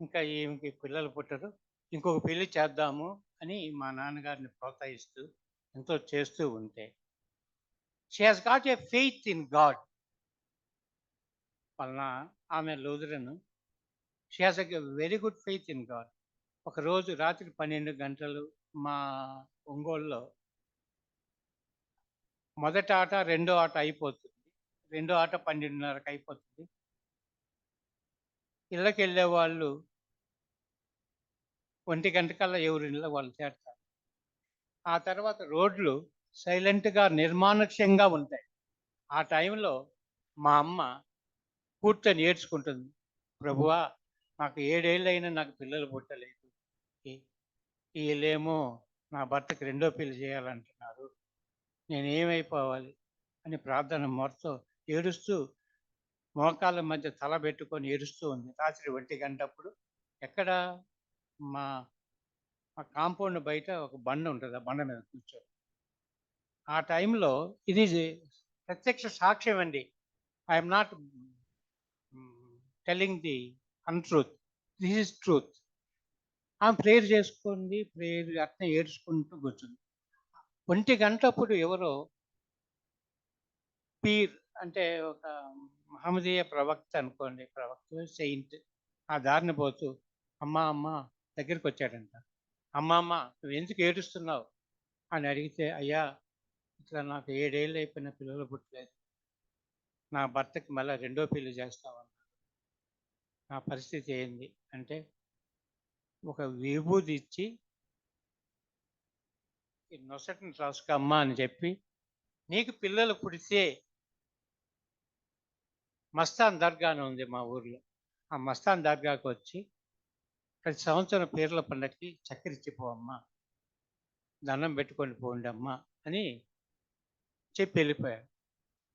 ఇంకా ఈమెకి పిల్లలు పుట్టరు, ఇంకొక పెళ్లి చేద్దాము అని మా నాన్నగారిని ప్రోత్సహిస్తూ ఎంతో చేస్తూ ఉంటే she has got a faith in God. వలన ఆమె Lutheran. She has a very good faith in God. ఒకరోజు రాత్రి 12 గంటలు మా ఒంగోలులో మొదటి ఆట రెండో ఆట అయిపోతుంది. రెండో ఆట 12:30కి అయిపోతుంది. ఇళ్ళకి వెళ్ళే వాళ్ళు 1 గంటకల్లా ఎవరిళ్ళలో వాళ్ళు చేరుతారు. ఆ తర్వాత రోడ్లు సైలెంట్గా నిర్మానుష్యంగా ఉంటాయి. ఆ టైంలో మా అమ్మ కూర్చొని ఏడ్చుకుంటుంది, ప్రభువా నాకు 7 ఏళ్ళైనా నాకు పిల్లలు పుట్టలేదు, వీళ్ళేమో నా భర్తకి రెండో పెళ్లి చేయాలంటున్నారు, నేను ఏమైపోవాలి అని ప్రార్థన మొత్తం ఏడుస్తూ మోకాళ్ళ మధ్య తల పెట్టుకొని ఏడుస్తూ ఉంది. రాత్రి 1 గంటప్పుడు ఎక్కడ మా కాంపౌండ్ బయట ఒక బండ ఉంటుంది, ఆ బండ మీద కూర్చొని. ఆ టైంలో ఇది ప్రత్యక్ష సాక్ష్యం అండి. I'm not telling the untruth, this is truth. ఆమె ప్రేయర్ చేసుకుంది, ప్రేయర్ అట్నే ఏడ్చుకుంటూ కూర్చుంది. 1 గంటప్పుడు ఎవరో పీర్ అంటే ఒక మహమ్మదీయ ప్రవక్త అనుకోండి, ప్రవక్త సెయింట్, ఆ దారిని పోతూ అమ్మ దగ్గరికి వచ్చాడంట. అమ్మ నువ్వు ఎందుకు ఏడుస్తున్నావు అని అడిగితే, అయ్యా ఇట్లా నాకు 7 ఏళ్ళు అయిపోయిన పిల్లలు పుట్టలేదు, నా భర్తకి మళ్ళీ రెండో పెళ్లి చేస్తావన్నా, నా పరిస్థితి ఏంది అంటే ఒక విభూది ఇచ్చి నొసటిని రాసుకు అమ్మ అని చెప్పి, నీకు పిల్లలు పుడితే మస్తాన్ దర్గా అని ఉంది మా ఊర్లో, ఆ మస్తాన్ దర్గాకు వచ్చి ప్రతి సంవత్సరం పీర్ల పండగకి చక్కెర ఇచ్చిపోవమ్మా, దండం పెట్టుకొని పోండి అమ్మా అని చెప్పి వెళ్ళిపోయాడు.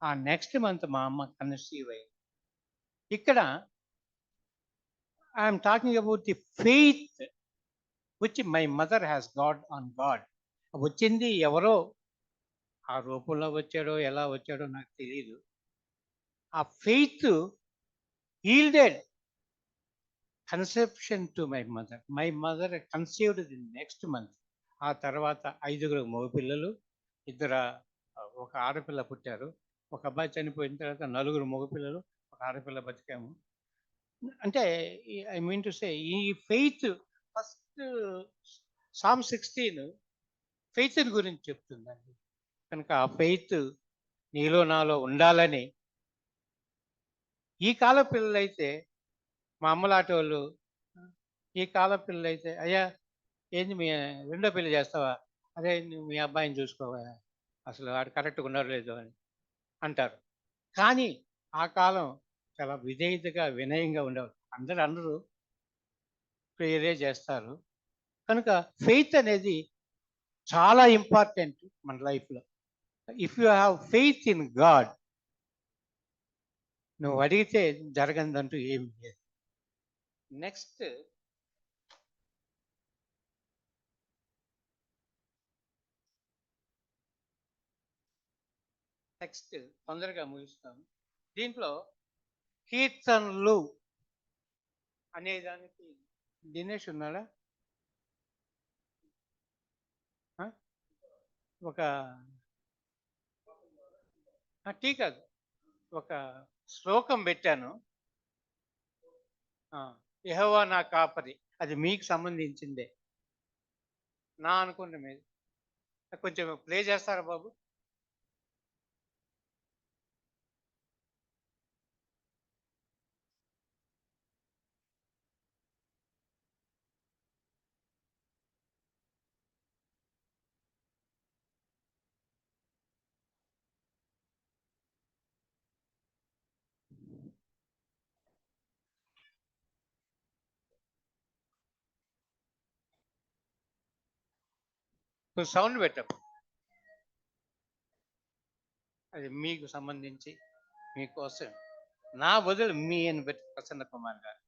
ఆ నెక్స్ట్ మంత్ మా అమ్మ కన్సీవ్ అయింది. ఇక్కడ I'm talking about the faith which my mother has God on God. వచ్చింది ఎవరో, ఆ రూపంలో వచ్చాడో ఎలా వచ్చాడో నాకు తెలియదు. ఆ faith yielded conception to my mother. My mother conceived the next month. ఆ తర్వాత 5 మగపిల్లలు, ఒక ఆడపిల్ల పుట్టారు. ఒక అబ్బాయి చనిపోయిన తర్వాత 4 మగపిల్లలు, ఒక ఆడపిల్ల బతికాము. అంటే ఐ మీన్ టు సే ఈ ఫెయిత్ ఫస్ట్ సామ్ 16 ఫెయిత్ గురించి చెప్తుందండి. కనుక ఆ ఫెయిత్ నీలో నాలో ఉండాలని, ఈ కాల పిల్లలైతే మా అమ్మలాంటి వాళ్ళు, ఈ కాల పిల్లలైతే అయ్యా ఏంది మీ రెండో పెళ్లి చేస్తావా, అదే నువ్వు మీ అబ్బాయిని చూసుకోవా, అసలు వాడు కరెక్ట్గా ఉన్నాడు లేదు అని అంటారు. కానీ ఆ కాలం చాలా విధేయతగా వినయంగా ఉండేవారు. అందరూ ప్రేయరే చేస్తారు. కనుక ఫెయిత్ అనేది చాలా ఇంపార్టెంట్ మన లైఫ్లో. If you have faith in God, నువ్వు అడిగితే జరగదంటూ ఏమి లేదు. నెక్స్ట్ తొందరగా ముగిస్తాను. దీంట్లో కీర్తనలు అనేదానికి దినేష్ ఉన్నాడా? ఒక టీ కాదు, ఒక శ్లోకం పెట్టాను. యెహోవా నా కాపరి, అది మీకు సంబంధించిందే నా అనుకుంటే మీరు కొంచెం ప్లే చేస్తారా బాబు? సౌండ్ పెట్టాము. అది మీకు సంబంధించి మీకోసం నా బదులు మీ అని పెట్టి ప్రసన్న కుమార్ గారు.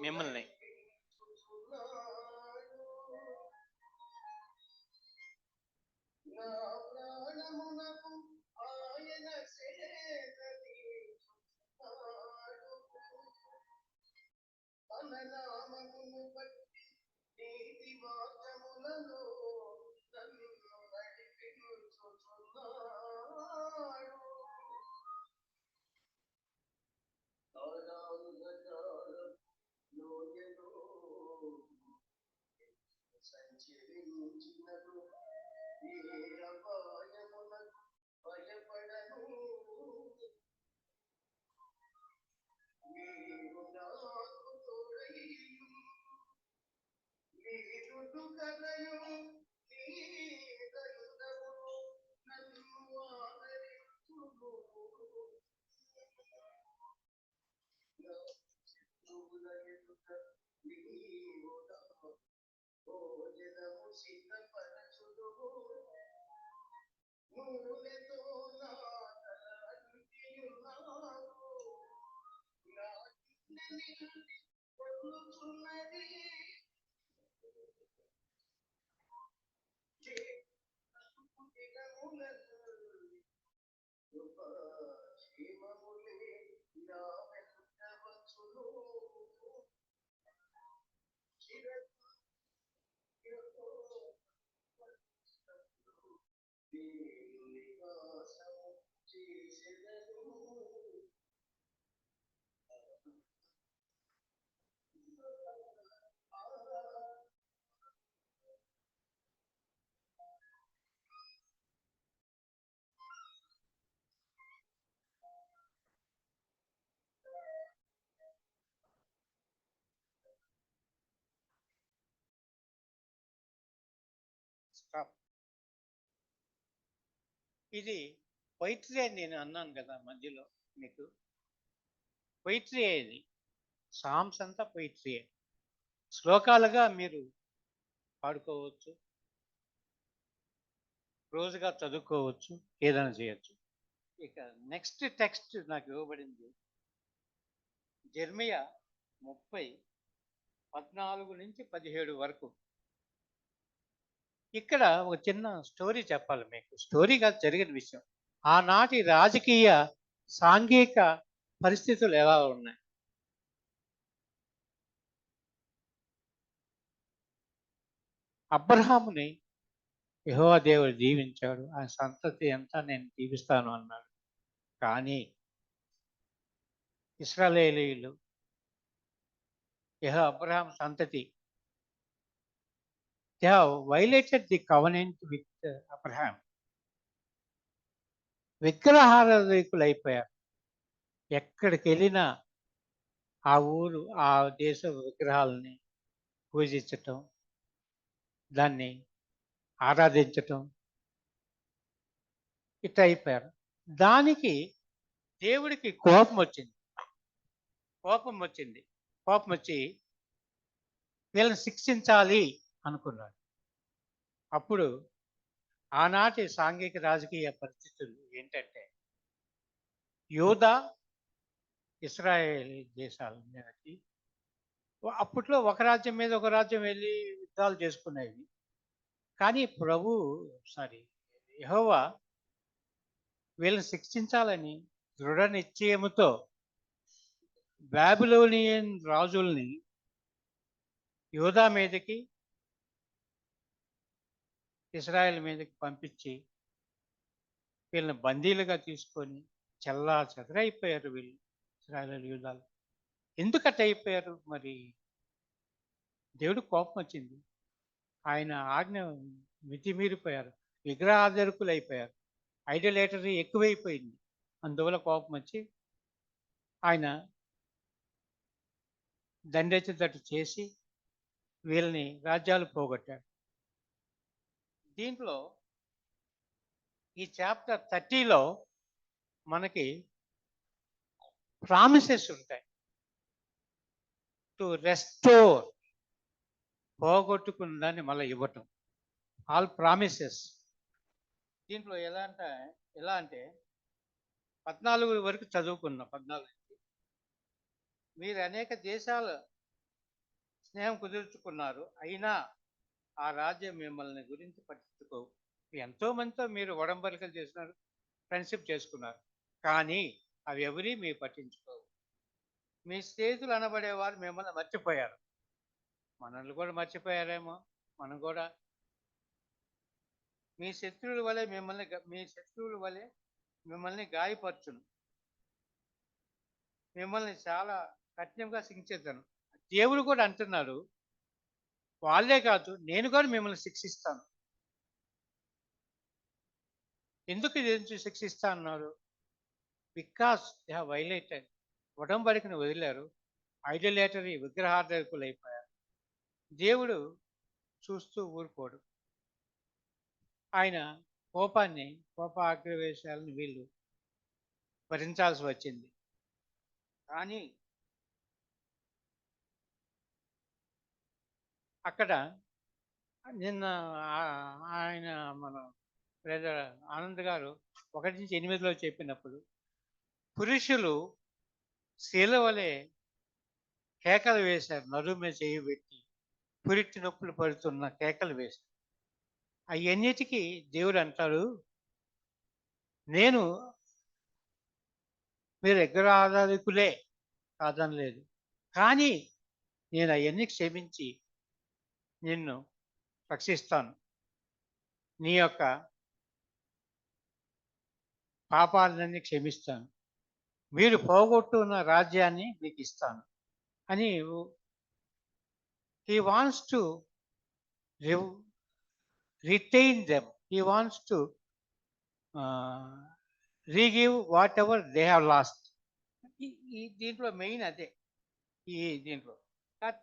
మిమ్మల్ని ఇది పొయిట్రీ అని నేను అన్నాను కదా మధ్యలో మీకు. పొయిట్రీ ఇది, సామ్స్ అంతా పొయిట్రీ. శ్లోకాలుగా మీరు పాడుకోవచ్చు, రోజుగా చదువుకోవచ్చు, ఏదైనా చేయొచ్చు. ఇక నెక్స్ట్ టెక్స్ట్ నాకు ఇవ్వబడింది జెర్మియా 30:14-17 వరకు. ఇక్కడ ఒక చిన్న స్టోరీ చెప్పాలి మీకు. స్టోరీ కాదు, జరిగిన విషయం. ఆనాటి రాజకీయ సాంఘిక పరిస్థితులు ఎలా ఉన్నాయి. అబ్రహాముని యెహోవా దేవుడు దీవించాడు, ఆ సంతతి అంతా నేను దీవిస్తాను అన్నాడు. కానీ ఇశ్రాయేలీయులు అబ్రహాం సంతతి, they have violated the covenant with Abraham. విగ్రహారాధికులు అయిపోయారు. ఎక్కడికి వెళ్ళినా ఆ ఊరు, ఆ దేశ విగ్రహాలని పూజించటం, దాన్ని ఆరాధించటం, ఇట్లా అయిపోయారు. దానికి దేవుడికి కోపం వచ్చింది. కోపం వచ్చి వీళ్ళని శిక్షించాలి అనుకున్నాడు. అప్పుడు ఆనాటి సాంఘిక రాజకీయ పరిస్థితులు ఏంటంటే, యూదా ఇస్రాయేల్ దేశాల మీదకి అప్పట్లో ఒక రాజ్యం మీద ఒక రాజ్యం వెళ్ళి యుద్ధాలు చేసుకునేవి. కానీ యెహోవా వీళ్ళని శిక్షించాలని దృఢ నిశ్చయముతో బాబిలోనియన్ రాజుల్ని యూదా మీదకి ఇస్రాయేల్ మీదకి పంపించి వీళ్ళని బందీలుగా తీసుకొని చెల్లా చెదరైపోయారు వీళ్ళు ఇస్రాయేల్ యూదాలు. ఎందుకట్ట అయిపోయారు? మరి దేవుడు కోపం వచ్చింది, ఆయన ఆజ్ఞ మితిమీరిపోయారు, విగ్రహార్థకులు అయిపోయారు, ఐడలేటరీ ఎక్కువైపోయింది. అందువల్ల కోపం వచ్చి ఆయన దండెత్తినట్టు చేసి వీళ్ళని రాజ్యాలు పోగొట్టాడు. దీంట్లో ఈ చాప్టర్ 30లో మనకి ప్రామిసెస్ ఉంటాయి. టు రెస్టోర్, పోగొట్టుకున్న దాన్ని మళ్ళీ ఇవ్వటం, ఆల్ ప్రామిసెస్. దీంట్లో ఎలా అంటే 14 వరకు చదువుకున్నాం. 14 మీరు అనేక దేశాల స్నేహం కుదుర్చుకున్నారు, అయినా ఆ రాజ్యం మిమ్మల్ని గురించి పట్టించుకోవు. ఎంతో మందితో మీరు ఒడంబడికలు చేసినారు, ఫ్రెండ్షిప్ చేసుకున్నారు, కానీ అవి ఎవరి మీరు పట్టించుకోవు. మీ స్నేహితులు అనబడేవారు మిమ్మల్ని మర్చిపోయారు. మనల్ని కూడా మర్చిపోయారేమో. మనం కూడా మీ శత్రువుల వలె మిమ్మల్ని గాయపరచును, మిమ్మల్ని చాలా కఠినంగా శిక్షించను. దేవుడు కూడా అంటున్నాడు, వాళ్ళే కాదు నేను కూడా మిమ్మల్ని శిక్షిస్తాను. ఎందుకు ఇది శిక్షిస్తా అన్నారు? బికాస్ దే హ్యావ్ వైలేటెడ్, ఉడంబడికను వదిలారు, ఐడలేటరీ విగ్రహార్థకులు అయిపోయారు. దేవుడు చూస్తూ ఊరుకోడు. ఆయన కోపాగ్రవేశాలను వీళ్ళు భరించాల్సి వచ్చింది. కానీ అక్కడ నిన్న ఆయన మన బ్రదర్ ఆనంద్ గారు 1-8లో చెప్పినప్పుడు, పురుషులు శీల వలె కేకలు వేశారు, నడుము మీద చేయి పెట్టి పురిటి నొప్పులు పడుతున్న కేకలు వేశారు. అవన్నిటికీ దేవుడు అంటాడు, మీరు విగ్రహారాధకులే కాదనలేదు, కానీ నేను అవన్నీ క్షమించి నిన్ను రక్షిస్తాను, నీ యొక్క పాపాలన్నీ క్షమిస్తాను, మీరు పోగొట్టున్న రాజ్యాన్ని మీకు ఇస్తాను అని. He wants to retain them. He wants to re-give whatever they have lost. ఈ దీంట్లో మెయిన్ అదే. ఈ దీంట్లో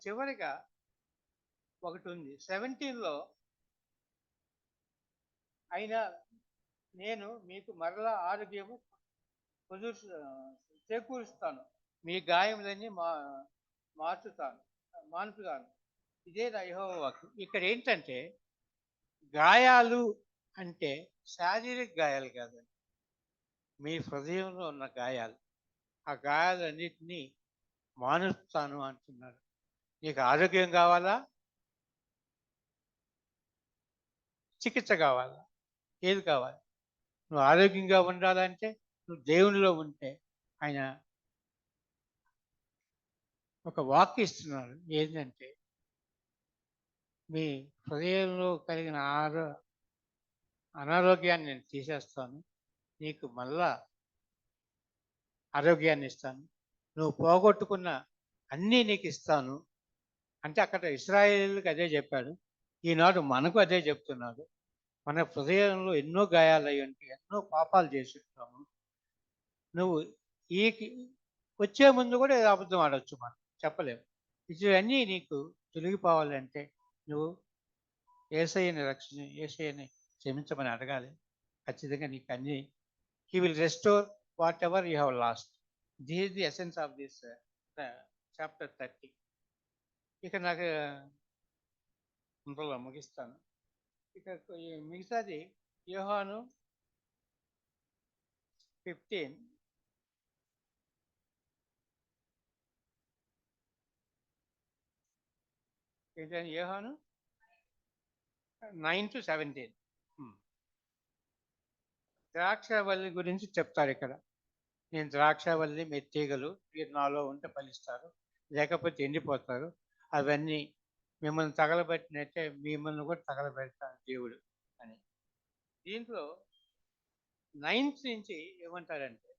చివరిగా ఒకటి ఉంది 17లో, అయినా నేను మీకు మరలా ఆరోగ్యము చేకూరుస్తాను, మీ గాయములన్నీ మానుపుతాను. ఇదే నా యెహోవా వాక్కు. ఇక్కడ ఏంటంటే, గాయాలు అంటే శారీరక గాయాలు కాదండి, మీ హృదయంలో ఉన్న గాయాలు. ఆ గాయాలన్నింటినీ మానుస్తాను అంటున్నాడు. నీకు ఆరోగ్యం కావాలా, చికిత్స కావాలా, ఏది కావాలి? నువ్వు ఆరోగ్యంగా ఉండాలంటే నువ్వు దేవునిలో ఉంటే ఆయన ఒక వాక్కు ఇస్తున్నాడు. ఏంటంటే, మీ హృదయంలో కలిగిన అనారోగ్యాన్ని నేను తీసేస్తాను, నీకు మళ్ళా ఆరోగ్యాన్ని ఇస్తాను, నువ్వు పోగొట్టుకున్న అన్నీ నీకు ఇస్తాను అంటే, అక్కడ ఇశ్రాయేలుకి అదే చెప్పాడు, ఈనాడు మనకు అదే చెప్తున్నాడు. మన హృదయంలో ఎన్నో గాయాలు అయ్యి ఉంటాయి, ఎన్నో పాపాలు చేస్తుంటాము. నువ్వు వచ్చే ముందు కూడా ఏదో అబద్ధం ఆడవచ్చు, మనం చెప్పలేము. ఇవన్నీ నీకు తొలగిపోవాలంటే నువ్వు యేసయ్యని క్షమించమని అడగాలి. ఖచ్చితంగా నీకు అన్నీ, he will restore whatever you have lost. This is the essence of this chapter 30. ఇక నాకు ఇంట్లో ముగిస్తాను. ఇక మిగతాది యోహాను 15 ఏంటంటే యోహాను 9 to 17. ద్రాక్షవల్లి గురించి చెప్తారు ఇక్కడ. నేను ద్రాక్షవల్లి, మీరు తీగలు, మీరు నాలో ఉంటే ఫలిస్తారు, లేకపోతే ఎండిపోతారు. అవన్నీ మిమ్మల్ని తగలబెట్టినట్టే మిమ్మల్ని కూడా తగలబెడతాడు దేవుడు అని. దీంట్లో 9th నుంచి ఏమంటారంటే,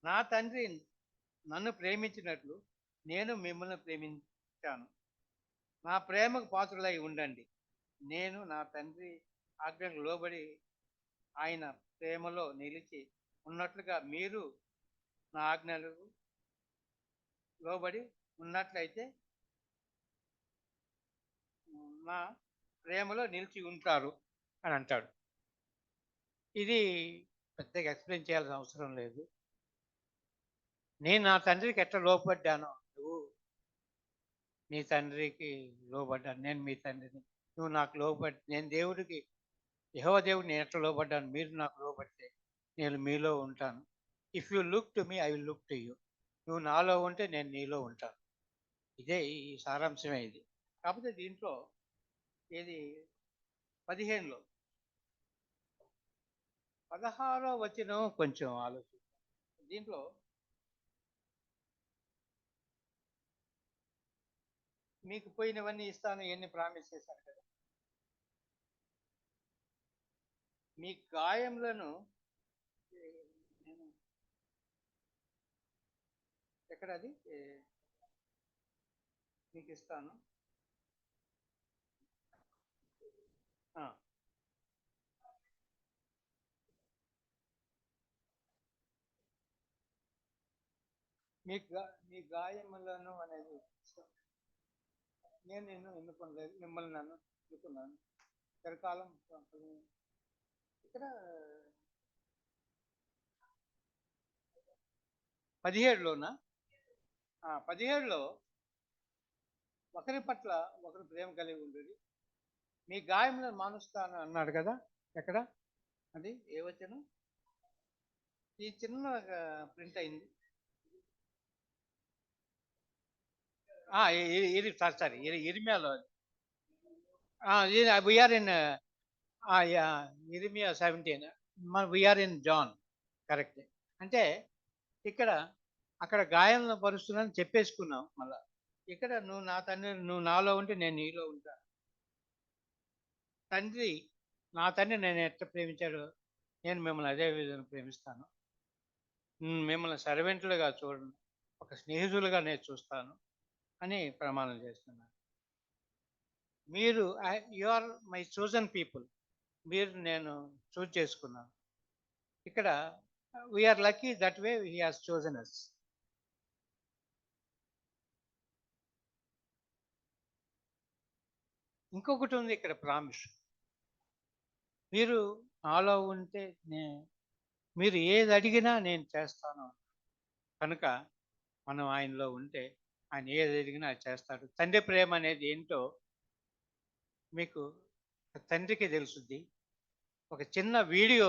నా తండ్రి నన్ను ప్రేమించినట్లు నేను మిమ్మల్ని ప్రేమించాను. నా ప్రేమకు పాత్రులై ఉండండి. నేను నా తండ్రి ఆజ్ఞకు లోబడి ఆయన ప్రేమలో నిలిచి ఉన్నట్లుగా మీరు నా ఆజ్ఞలకు లోబడి ఉన్నట్లయితే నా ప్రేమలో నిలిచి ఉంటారు అని అంటాడు. ఇది పెద్దగా ఎక్స్ప్లెయిన్ చేయాల్సిన అవసరం లేదు. నేను నా తండ్రికి ఎట్లా లోబడ్డానో నువ్వు నీ తండ్రికి లోబడ్డాను, నేను మీ తండ్రిని, నువ్వు నాకు లోబడి, నేను దేవుడికి యెహోవా దేవుడు నేను ఎట్లా లోబడ్డాను, మీరు నాకు లోబడితే నేను మీలో ఉంటాను. If you look to me I will look to you. నువ్వు నాలో ఉంటే నేను నీలో ఉంటాను. ఇదే ఈ సారాంశమే ఇది. కాకపోతే దీంట్లో ఇది 15లో 16వ వచనం కొంచెం ఆలోచిస్తాం. దీంట్లో మీకు పోయినవన్నీ ఇస్తాను ఎన్ని ప్రామిస్ చేశాను కదా, మీ గాయములను ఎక్కడది మీకు ఇస్తాను. మీ గాయములను అనేది నేను నిన్ను ఎన్నుకోలేదు, మిమ్మల్ని నన్ను ఎన్నుకున్నాను. చిరకాలం ఇక్కడ 17లోనా 17లో ఒకరి పట్ల ఒకరు ప్రేమ కలిగి ఉండేది, మీ గాయములను మానుస్తాను అన్నాడు కదా. ఎక్కడ అది ఏ వచనం? ఈ చిన్న ప్రింట్ అయింది. ఇది సారీ ఇర్మియాలో వీఆర్ ఇన్ ఇర్మియా 17, వీఆర్ ఇన్ జాన్. కరెక్ట్. అంటే ఇక్కడ అక్కడ గాయాలను పరుస్తున్నాను చెప్పేసుకున్నాం. మళ్ళా ఇక్కడ నువ్వు నా తండ్రి, నువ్వు నాలో ఉంటే నేను నీలో ఉంటాను. నా తండ్రి నేను ఎట్లా ప్రేమించాడో నేను మిమ్మల్ని అదే విధంగా ప్రేమిస్తాను. మిమ్మల్ని సర్వెంట్లుగా చూడండి, ఒక స్నేహితులుగా నేను చూస్తాను అని ప్రమాణం చేస్తున్నాను. మీరు you are my chosen people, మీరు నేను చూజ్ చేసుకున్నాను. ఇక్కడ we're lucky that way he has chosen us. ఇంకొకటి ఉంది ఇక్కడ ప్రామిస్. మీరు నాలో ఉంటే మీరు ఏది అడిగినా నేను చేస్తాను కనుక మనం ఆయనలో ఉంటే ఆయన ఏది అడిగినా అది చేస్తాడు. తండ్రి ప్రేమ అనేది ఏంటో మీకు తండ్రికి తెలుసుద్ది. ఒక చిన్న వీడియో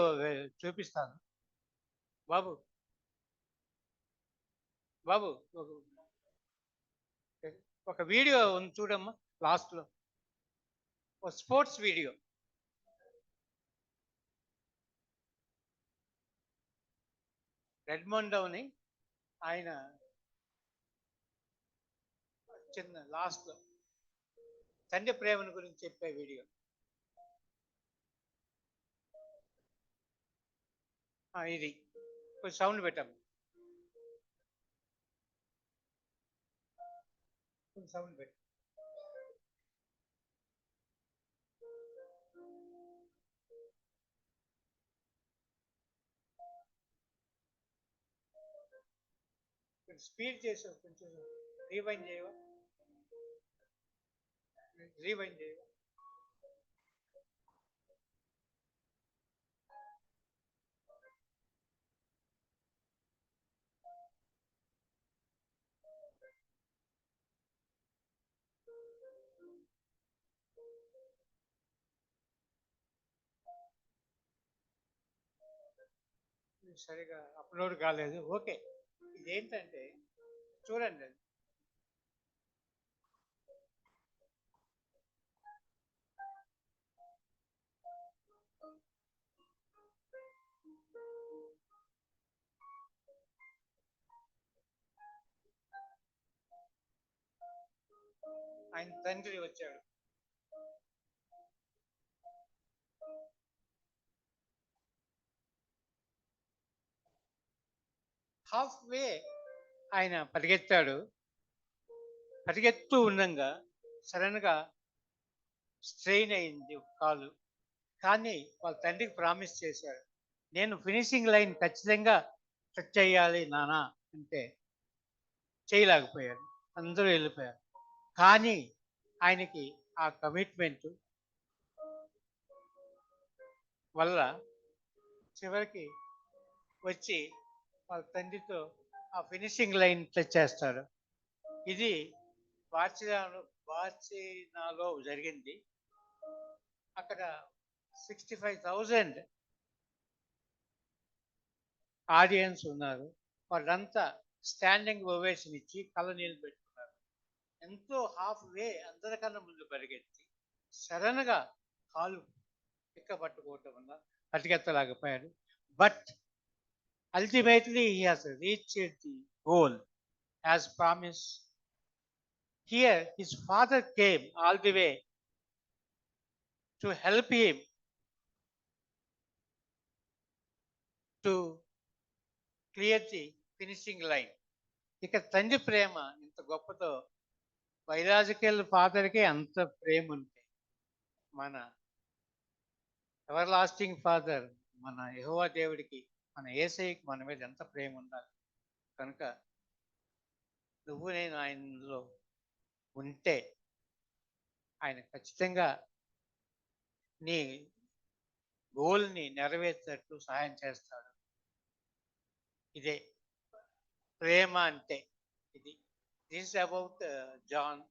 చూపిస్తాను. బాబు ఒక వీడియో ఉంది చూడమ్మా, లాస్ట్లో ఒక స్పోర్ట్స్ వీడియో. రెడ్మండోని ఆయన చిన్న లాస్ట్లో తండ్రి ప్రేమను గురించి చెప్పే వీడియో. ఇది కొంచెం సౌండ్ పెట్టాము, సౌండ్ పెట్టు. స్పీడ్ చేసావు, కొంచెం రీవైండ్ చేయవా? రీవైండ్ చేయ. సరిగా అప్లోడ్ కాలేదు. ఓకే, ఇదేంటంటే చూడండి, ఆయన తండ్రి వచ్చాడు. హాఫ్ వే ఆయన పరిగెత్తాడు. పరిగెత్తూ ఉండగా సడన్ గా స్ట్రెయిన్ అయింది కాలు. కానీ వాళ్ళ తండ్రికి ప్రామిస్ చేశాడు, నేను ఫినిషింగ్ లైన్ ఖచ్చితంగా టచ్ చేయాలి నానా అంటే చేయలేకపోయాడు. అందరూ వెళ్ళిపోయారు. కానీ ఆయనకి ఆ కమిట్మెంట్ వల్ల చివరికి వచ్చి వాళ్ళ తండ్రితో ఆ ఫినిషింగ్ లైన్ టచ్ చేస్తాడు. ఇది బార్సిలోనాలో జరిగింది. అక్కడ 65,000 ఆడియన్స్ ఉన్నారు. వాళ్ళంతా స్టాండింగ్ ఓవేషన్ ఇచ్చి కళ్ళ నీళ్ళు పెట్టుకున్నారు. ఎంతో హాఫ్ వే అందరికన్నా ముందు పరిగెత్తి సడన్గా కాలు పట్టుకోవటం వల్ల పరిగెత్తలేకపోయాడు. But ultimately he has reached the goal as promised. Here his father came all the way to help him to clear the finishing line. ఇక తండ్రి ప్రేమ ఇంత గొప్పతో బయలాజికల్ ఫాదర్కి అంత ప్రేమ ఉంటే మన ఎవర్ లాస్టింగ్ ఫాదర్ మన యెహోవా దేవుడికి, మన యేసయ్యకి మన మీద ఎంత ప్రేమ ఉండాలి. కనుక నువ్వు నేను ఆయనలో ఉంటే ఆయన ఖచ్చితంగా నీ గోల్ని నెరవేర్చేటట్టు సహాయం చేస్తాడు. ఇదే ప్రేమ అంటే. ఇది దిస్ అబౌట్ జాన్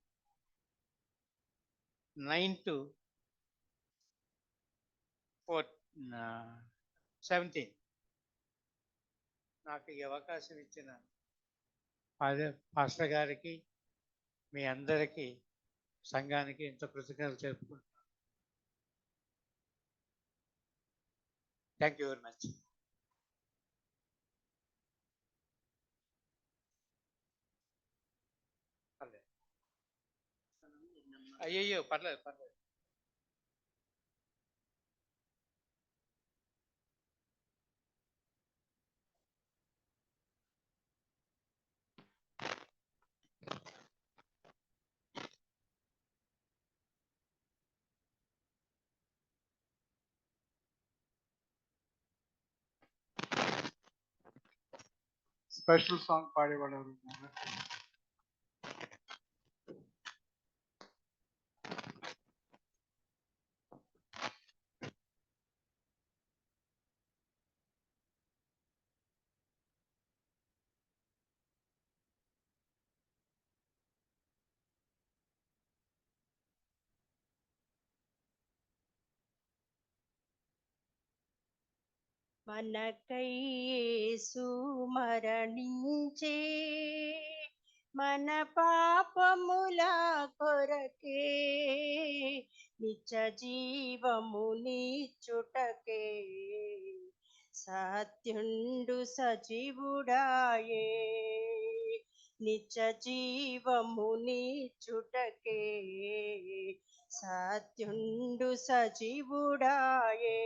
9:17. నాకు ఈ అవకాశం ఇచ్చిన పాస్టర్ గారికి, మీ అందరికీ, సంఘానికి ఎంతో కృతజ్ఞతలు చెప్పుకుంటున్నాను. Thank you very much. అయ్యయ్యో, పర్లేదు పర్లేదు. స్పెషల్ సాంగ్ పాడేవాడు ఎవరు ఉన్నారు? మనకై యేసు మరణించే, మన పాపముల కొరకే, నిత్య జీవము నీచుటకే, సత్యుండు సజీవుడాయే, నిత్య జీవము నీచుటకే, సత్యుండు సజీవుడాయే.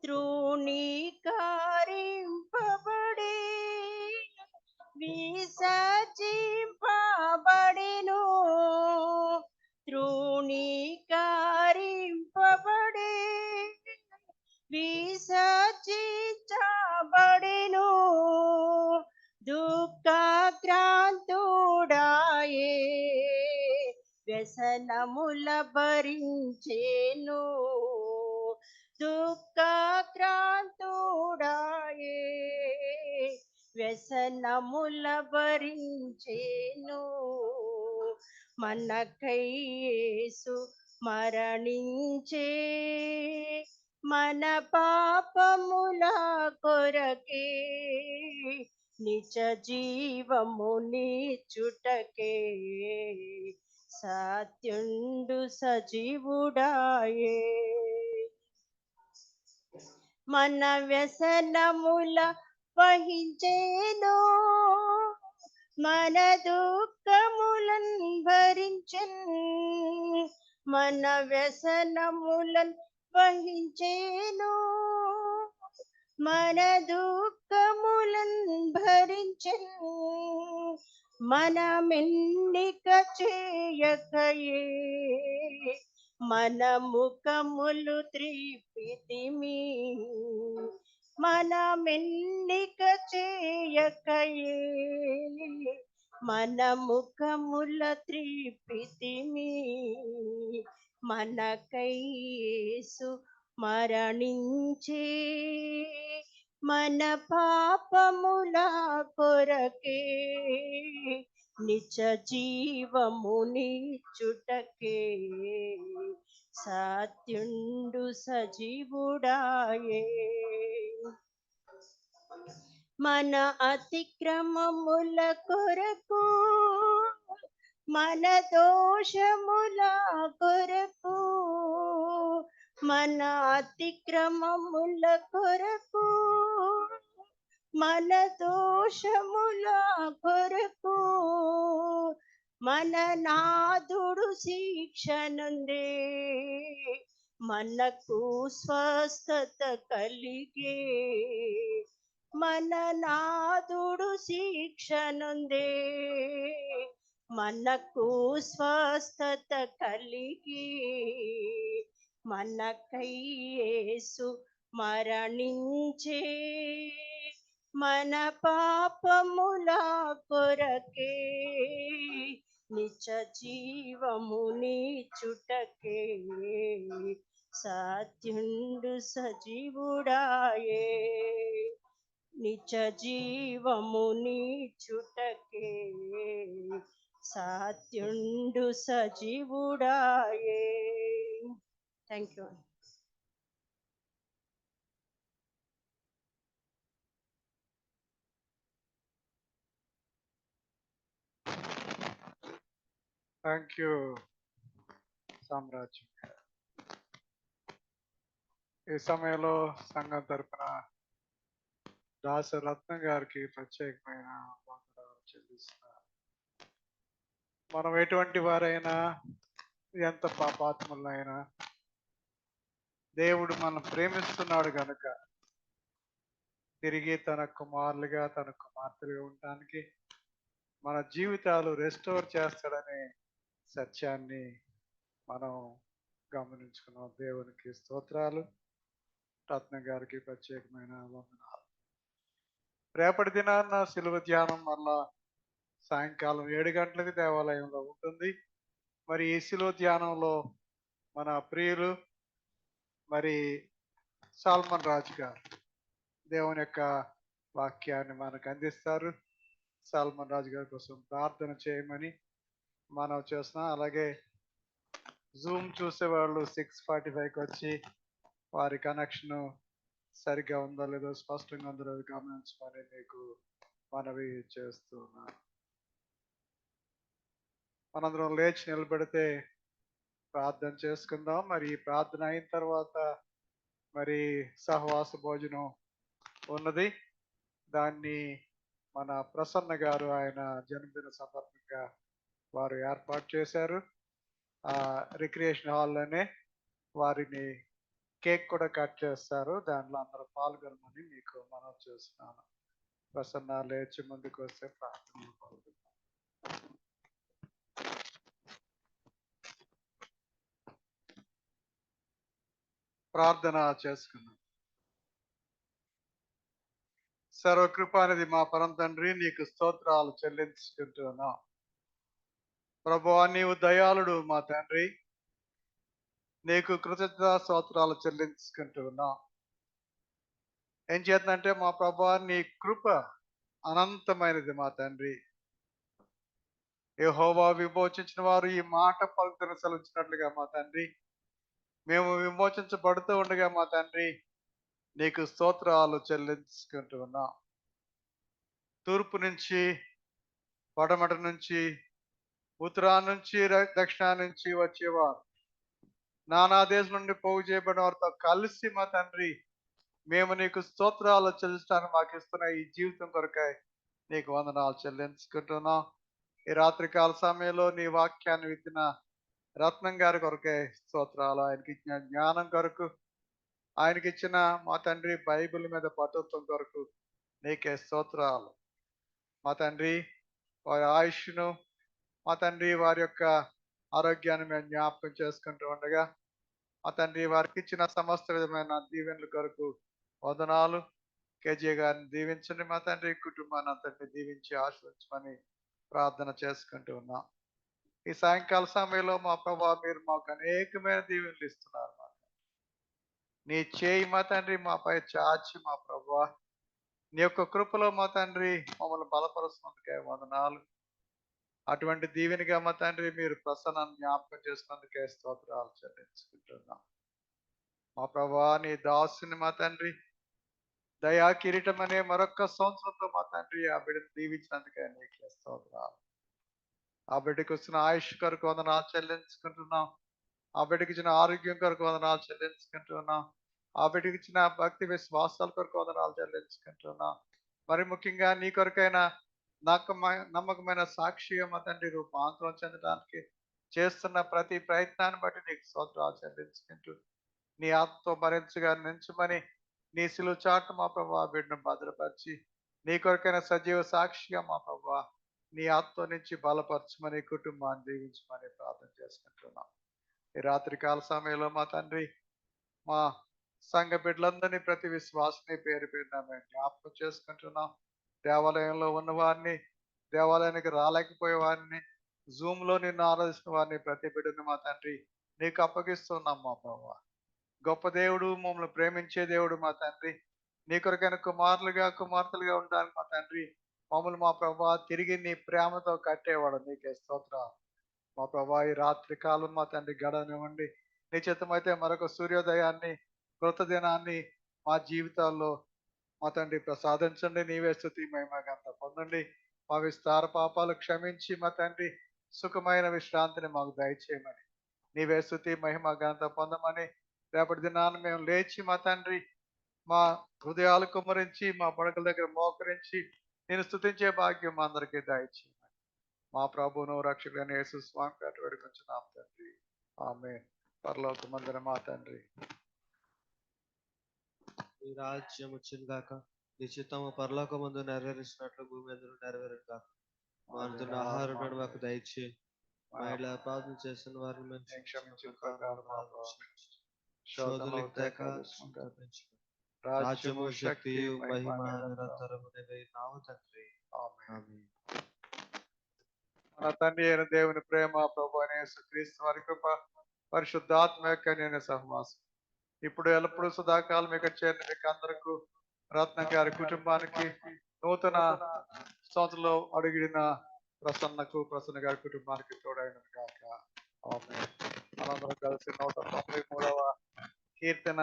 తృణీకరింపబడి విసర్జింపబడెను, తృణీకరింపబడి విసర్జించబడెను, దుఃఖాక్రాంతుడాయే, వ్యసనముల భరించేను, దుఃఖాక్రాంతుడాయే, వ్యసనముల భరించేను, మనకై యేసు మరణించే, మన పాపముల కొరకే, నిజ జీవము నీచుటకే, సత్యుండు సజీవుడాయే, మన వ్యసనముల వహించేను, మన దుఃఖములన్ భరించెన్, మన వ్యసనములన్ వహించేను, మన దుఃఖములన్ భరించెన్, మన మెన్నిక చేయకయే, మన ముఖములు త్రిప్పితిమి, మన మెన్నిక చేయకయే, మన ముఖముల త్రిప్పితిమి, మనకై యేసు మరణించే, మన పాపముల కొరకే, నిజ జీవము నీచుటకే, సత్యుండు సజీవుడాయే, మన అతిక్రమముల కొరకు, మన దోషముల కొరకు, మన అతిక్రమముల కొరకు, మన దోషముల కొరకు, మన నాదుడు శిక్షనుందే, మనకు స్వస్థత కలిగే, మన నాదుడు శిక్షనుందే, మనకు స్వస్థత కలిగి, మనకై యేసు మరణించే, మన పాపముల కొరకే, నిజ జీవము నీచుటకే, సత్యుండు సజీవుడాయే, నిజ జీవము నీచుటకే, సత్యుండు సజీవుడాయే. Thank you. థ్యాంక్ యూ సామ్రాజ్యం. ఈ సమయంలో సంఘం తరపున దాసరత్నం గారికి ప్రత్యేకమైన వందనాలు చెల్లిస్తున్నారు. మనం ఎటువంటి వారైనా, ఎంత పాపాత్ములైనా, దేవుడు మనం ప్రేమిస్తున్నాడు కనుక తిరిగి తన కుమారులుగా, తన కుమార్తెలుగా ఉండటానికి మన జీవితాలు రెస్టోర్ చేస్తాడనే సత్యాన్ని మనం గమనించుకున్నాం. దేవునికి స్తోత్రాలు. రత్నం గారికి ప్రత్యేకమైన వందనాలు. రేపటి దినాన్న శిలువ ధ్యానం మళ్ళా సాయంకాలం 7 గంటలకు దేవాలయంలో ఉంటుంది. మరి ఈ శిలువ ధ్యానంలో మన ప్రియులు మరి సాల్మన్ రాజు గారు దేవుని యొక్క వాక్యాన్ని మనకు అందిస్తారు. సాల్మన్ రాజు గారి కోసం ప్రార్థన చేయమని మనం చేస్తున్నాం. అలాగే జూమ్ చూసేవాళ్ళు 6:45కి వచ్చి వారి కనెక్షన్ సరిగ్గా ఉందో లేదో, స్పష్టంగా ఉందో లేదో గమనించమని మీకు మనవి చేస్తున్నాను. మనందరం లేచి నిలబెడితే ప్రార్థన చేసుకుందాం. మరి ఈ ప్రార్థన అయిన తర్వాత మరి సహవాస భోజనం ఉన్నది. దాన్ని మన ప్రసన్న గారు ఆయన జన్మదిన సందర్భంగా వారు ఏర్పాటు చేశారు. ఆ రిక్రియేషన్ హాల్లోనే వారిని కేక్ కూడా కట్ చేస్తారు. దాంట్లో అందరూ పాల్గొనమని మీకు మనం చేస్తున్నాను. ప్రసన్న లేచి ముందుకు వస్తే ప్రార్థనలో పాల్గొందాం. ప్రార్థన చేసుకున్నాం. సర్వకృపానిధి మా పరం తండ్రి, నీకు స్తోత్రాలు చెల్లించుకుంటున్నాం. ప్రభువా నీవు దయాళుడు మా తండ్రి, నీకు కృతజ్ఞతా స్తోత్రాలు చెల్లించుకుంటూ ఉన్నాం. ఏం చేద్దంటే మా ప్రభువా నీ కృప అనంతమైనది మా తండ్రి. యెహోవా విమోచించిన వారు ఈ మాట పలుకుతున్న సెలవిచ్చినట్లుగా మా తండ్రి, మేము విమోచించబడుతూ ఉండగా మా తండ్రి నీకు స్తోత్రాలు చెల్లించుకుంటూ ఉన్నాం. తూర్పు నుంచి, పడమట నుంచి, ఉత్తరాన్ని నుంచి, దక్షిణాన్ని నుంచి వచ్చేవారు, నానా దేశం నుండి పోగు చేయబడిన వారితో కలిసి మా తండ్రి మేము నీకు స్తోత్రాలు చెల్లించడానికి మాకు ఇస్తున్న ఈ జీవితం కొరకై నీకు వందనాలు చెల్లించుకుంటున్నాం. ఈ రాత్రికాల సమయంలో నీ వాక్యాన్ని విత్తిన రత్నం గారి కొరకై స్తోత్రాలు. ఆయనకి ఇచ్చిన జ్ఞానం కొరకు, ఆయనకి ఇచ్చిన మా తండ్రి బైబిల్ మీద పట్టుత్వం కొరకు నీకే స్తోత్రాలు. మా తండ్రి వారి ఆయుష్ను, మా తండ్రి వారి యొక్క ఆరోగ్యాన్ని మేము జ్ఞాపకం చేసుకుంటూ ఉండగా, మా తండ్రి వారికి ఇచ్చిన సమస్త విధమైన దీవెనల కొరకు వందనాలు. కేజీ గారిని దీవించండి మా తండ్రి, కుటుంబాన్ని అంతటిని దీవించి ఆశీర్వదించమని ప్రార్థన చేసుకుంటూ ఉన్నాం. ఈ సాయంకాల సమయంలో మా ప్రభావ మీరు మాకు అనేకమైన దీవెనలు ఇస్తున్నారు. మా నీ చేయి మా తండ్రి మాపై చాచి మా ప్రభావ నీ యొక్క కృపలో మా తండ్రి మమ్మల్ని బలపరుస్తున్నందుకే వందనాలు. అటువంటి దీవెనిగా మా తండ్రి మీరు ప్రసన్నాన్ని జ్ఞాపకం చేసినందుకే స్తోత్రాలు చెల్లించుకుంటున్నాం. మా ప్రభా నీ దాసుని మా తండ్రి దయా కిరీటం అనే మరొక్క సంవత్సరంతో మా తండ్రి ఆ బిడ్డను దీవించినందుకే నీకే స్తోత్రాలు. ఆ బిడ్డకు వచ్చిన ఆయుష్ కొరకు వందనాలు చెల్లించుకుంటున్నాం. ఆ బిడ్డకి ఇచ్చిన ఆరోగ్యం కొరకు వందనాలు చెల్లించుకుంటున్నాం. ఆ బిడ్డకి ఇచ్చిన భక్తి విశ్వాసాల కొరకు వందనాలు చెల్లించుకుంటున్నాం. మరి ముఖ్యంగా నీ కొరకైనా నమ్మకమైన సాక్షిగా మా తండ్రి రూపాంతరం చెందడానికి చేస్తున్న ప్రతి ప్రయత్నాన్ని బట్టి నీకు స్తోత్రాలు చెల్లించుకుంటూ నీ ఆత్మతో భరించగా నించమని నీ సిలువ చాటు మా ప్రభావ బిడ్డను భద్రపరిచి నీ కొరకైన సజీవ సాక్షిగా మా ప్రభావ నీ ఆత్మ నుంచి బలపరచమని కుటుంబాన్ని దీవించమని ప్రార్థన చేసుకుంటున్నాం. ఈ రాత్రికాల సమయంలో మా తండ్రి మా సంఘ బిడ్డలందరినీ ప్రతి విశ్వాసని పేరు పేరున మేము జ్ఞాపకం చేసుకుంటున్నాం. దేవాలయంలో ఉన్న వారిని, దేవాలయానికి రాలేకపోయే వారిని, జూమ్లో నిన్ను ఆరాధిస్తున్న వారిని ప్రతి బిడ్డను మా తండ్రి నీకు అప్పగిస్తున్నాం మా ప్రభావ. గొప్ప దేవుడు, మమ్మల్ని ప్రేమించే దేవుడు మా తండ్రి, నీ కొరకైన కుమారులుగా కుమార్తెలుగా ఉండడానికి మా తండ్రి మమ్మల్ని మా ప్రభా తిరిగి నీ ప్రేమతో కట్టేవాడు. నీకే స్తోత్రాలు. మా ప్రభా ఈ రాత్రి కాలం మా తండ్రి గడనివ్వండి. నీ చిత్తమైతే మరొక సూర్యోదయాన్ని, కృత దినాన్ని మా జీవితాల్లో మా తండ్రి ప్రసాదించండి. నీవే స్తుతి మహిమ ఘనత పొందండి. మా విస్తార పాపాలు క్షమించి మా తండ్రి సుఖమైన విశ్రాంతిని మాకు దయచేయమని, నీవే స్తుతి మహిమ ఘనత పొందమని, రేపటి దినాన్ని మేము లేచి మా తండ్రి మా హృదయాలు కుమ్మరించి మా పడకల దగ్గర మోకరించి నేను స్తుతించే భాగ్యం మా అందరికీ దయచేయమని మా ప్రభువును రక్షకుడైన యేసు స్వామి పేట వేడుకొంచున్నాం తండ్రి. ఆమేన్. పరలోకమందున మా తండ్రి, నీ రాజ్యం వచ్చింది గాక, నీ చిత్తము పరలోకమందు నెరవేర్చినట్లు భూమి అందరూ నెరవేరును గాక. మా అనుదిన ఆహారం నాడు మాకు దయచేయి. మా ఇలా అపరాధం చేసిన వారిని మేము క్షమించు ప్రకారం మా ప్రకారం శోధనలకు తేక తప్పించు. రాజ్యము శక్తియు మహిమ నిరంతరము నావు తండ్రి. ఆమేన్. మన తండ్రి అయిన దేవుని ప్రేమ, ప్రభు అయిన యేసుక్రీస్తు వారి కృప, పరిశుద్ధాత్మ యొక్క నేను సహవాసం ఇప్పుడు ఎల్లప్పుడూ సదాకాలం మీకు చేరిన మీకు అందరికీ, రత్నం గారి కుటుంబానికి, నూతన సంవత్సరంలో అడిగిన ప్రసన్న గారి కుటుంబానికి తోడైన కాక. ఆమేన్. మనందరం కలిసి 193వ కీర్తన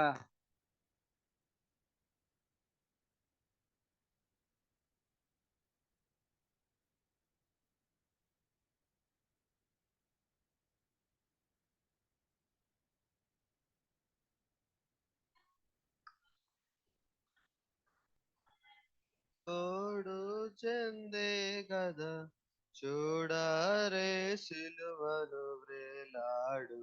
తోడు చెందే గద చూడరే సిలువలు వ్రేలాడు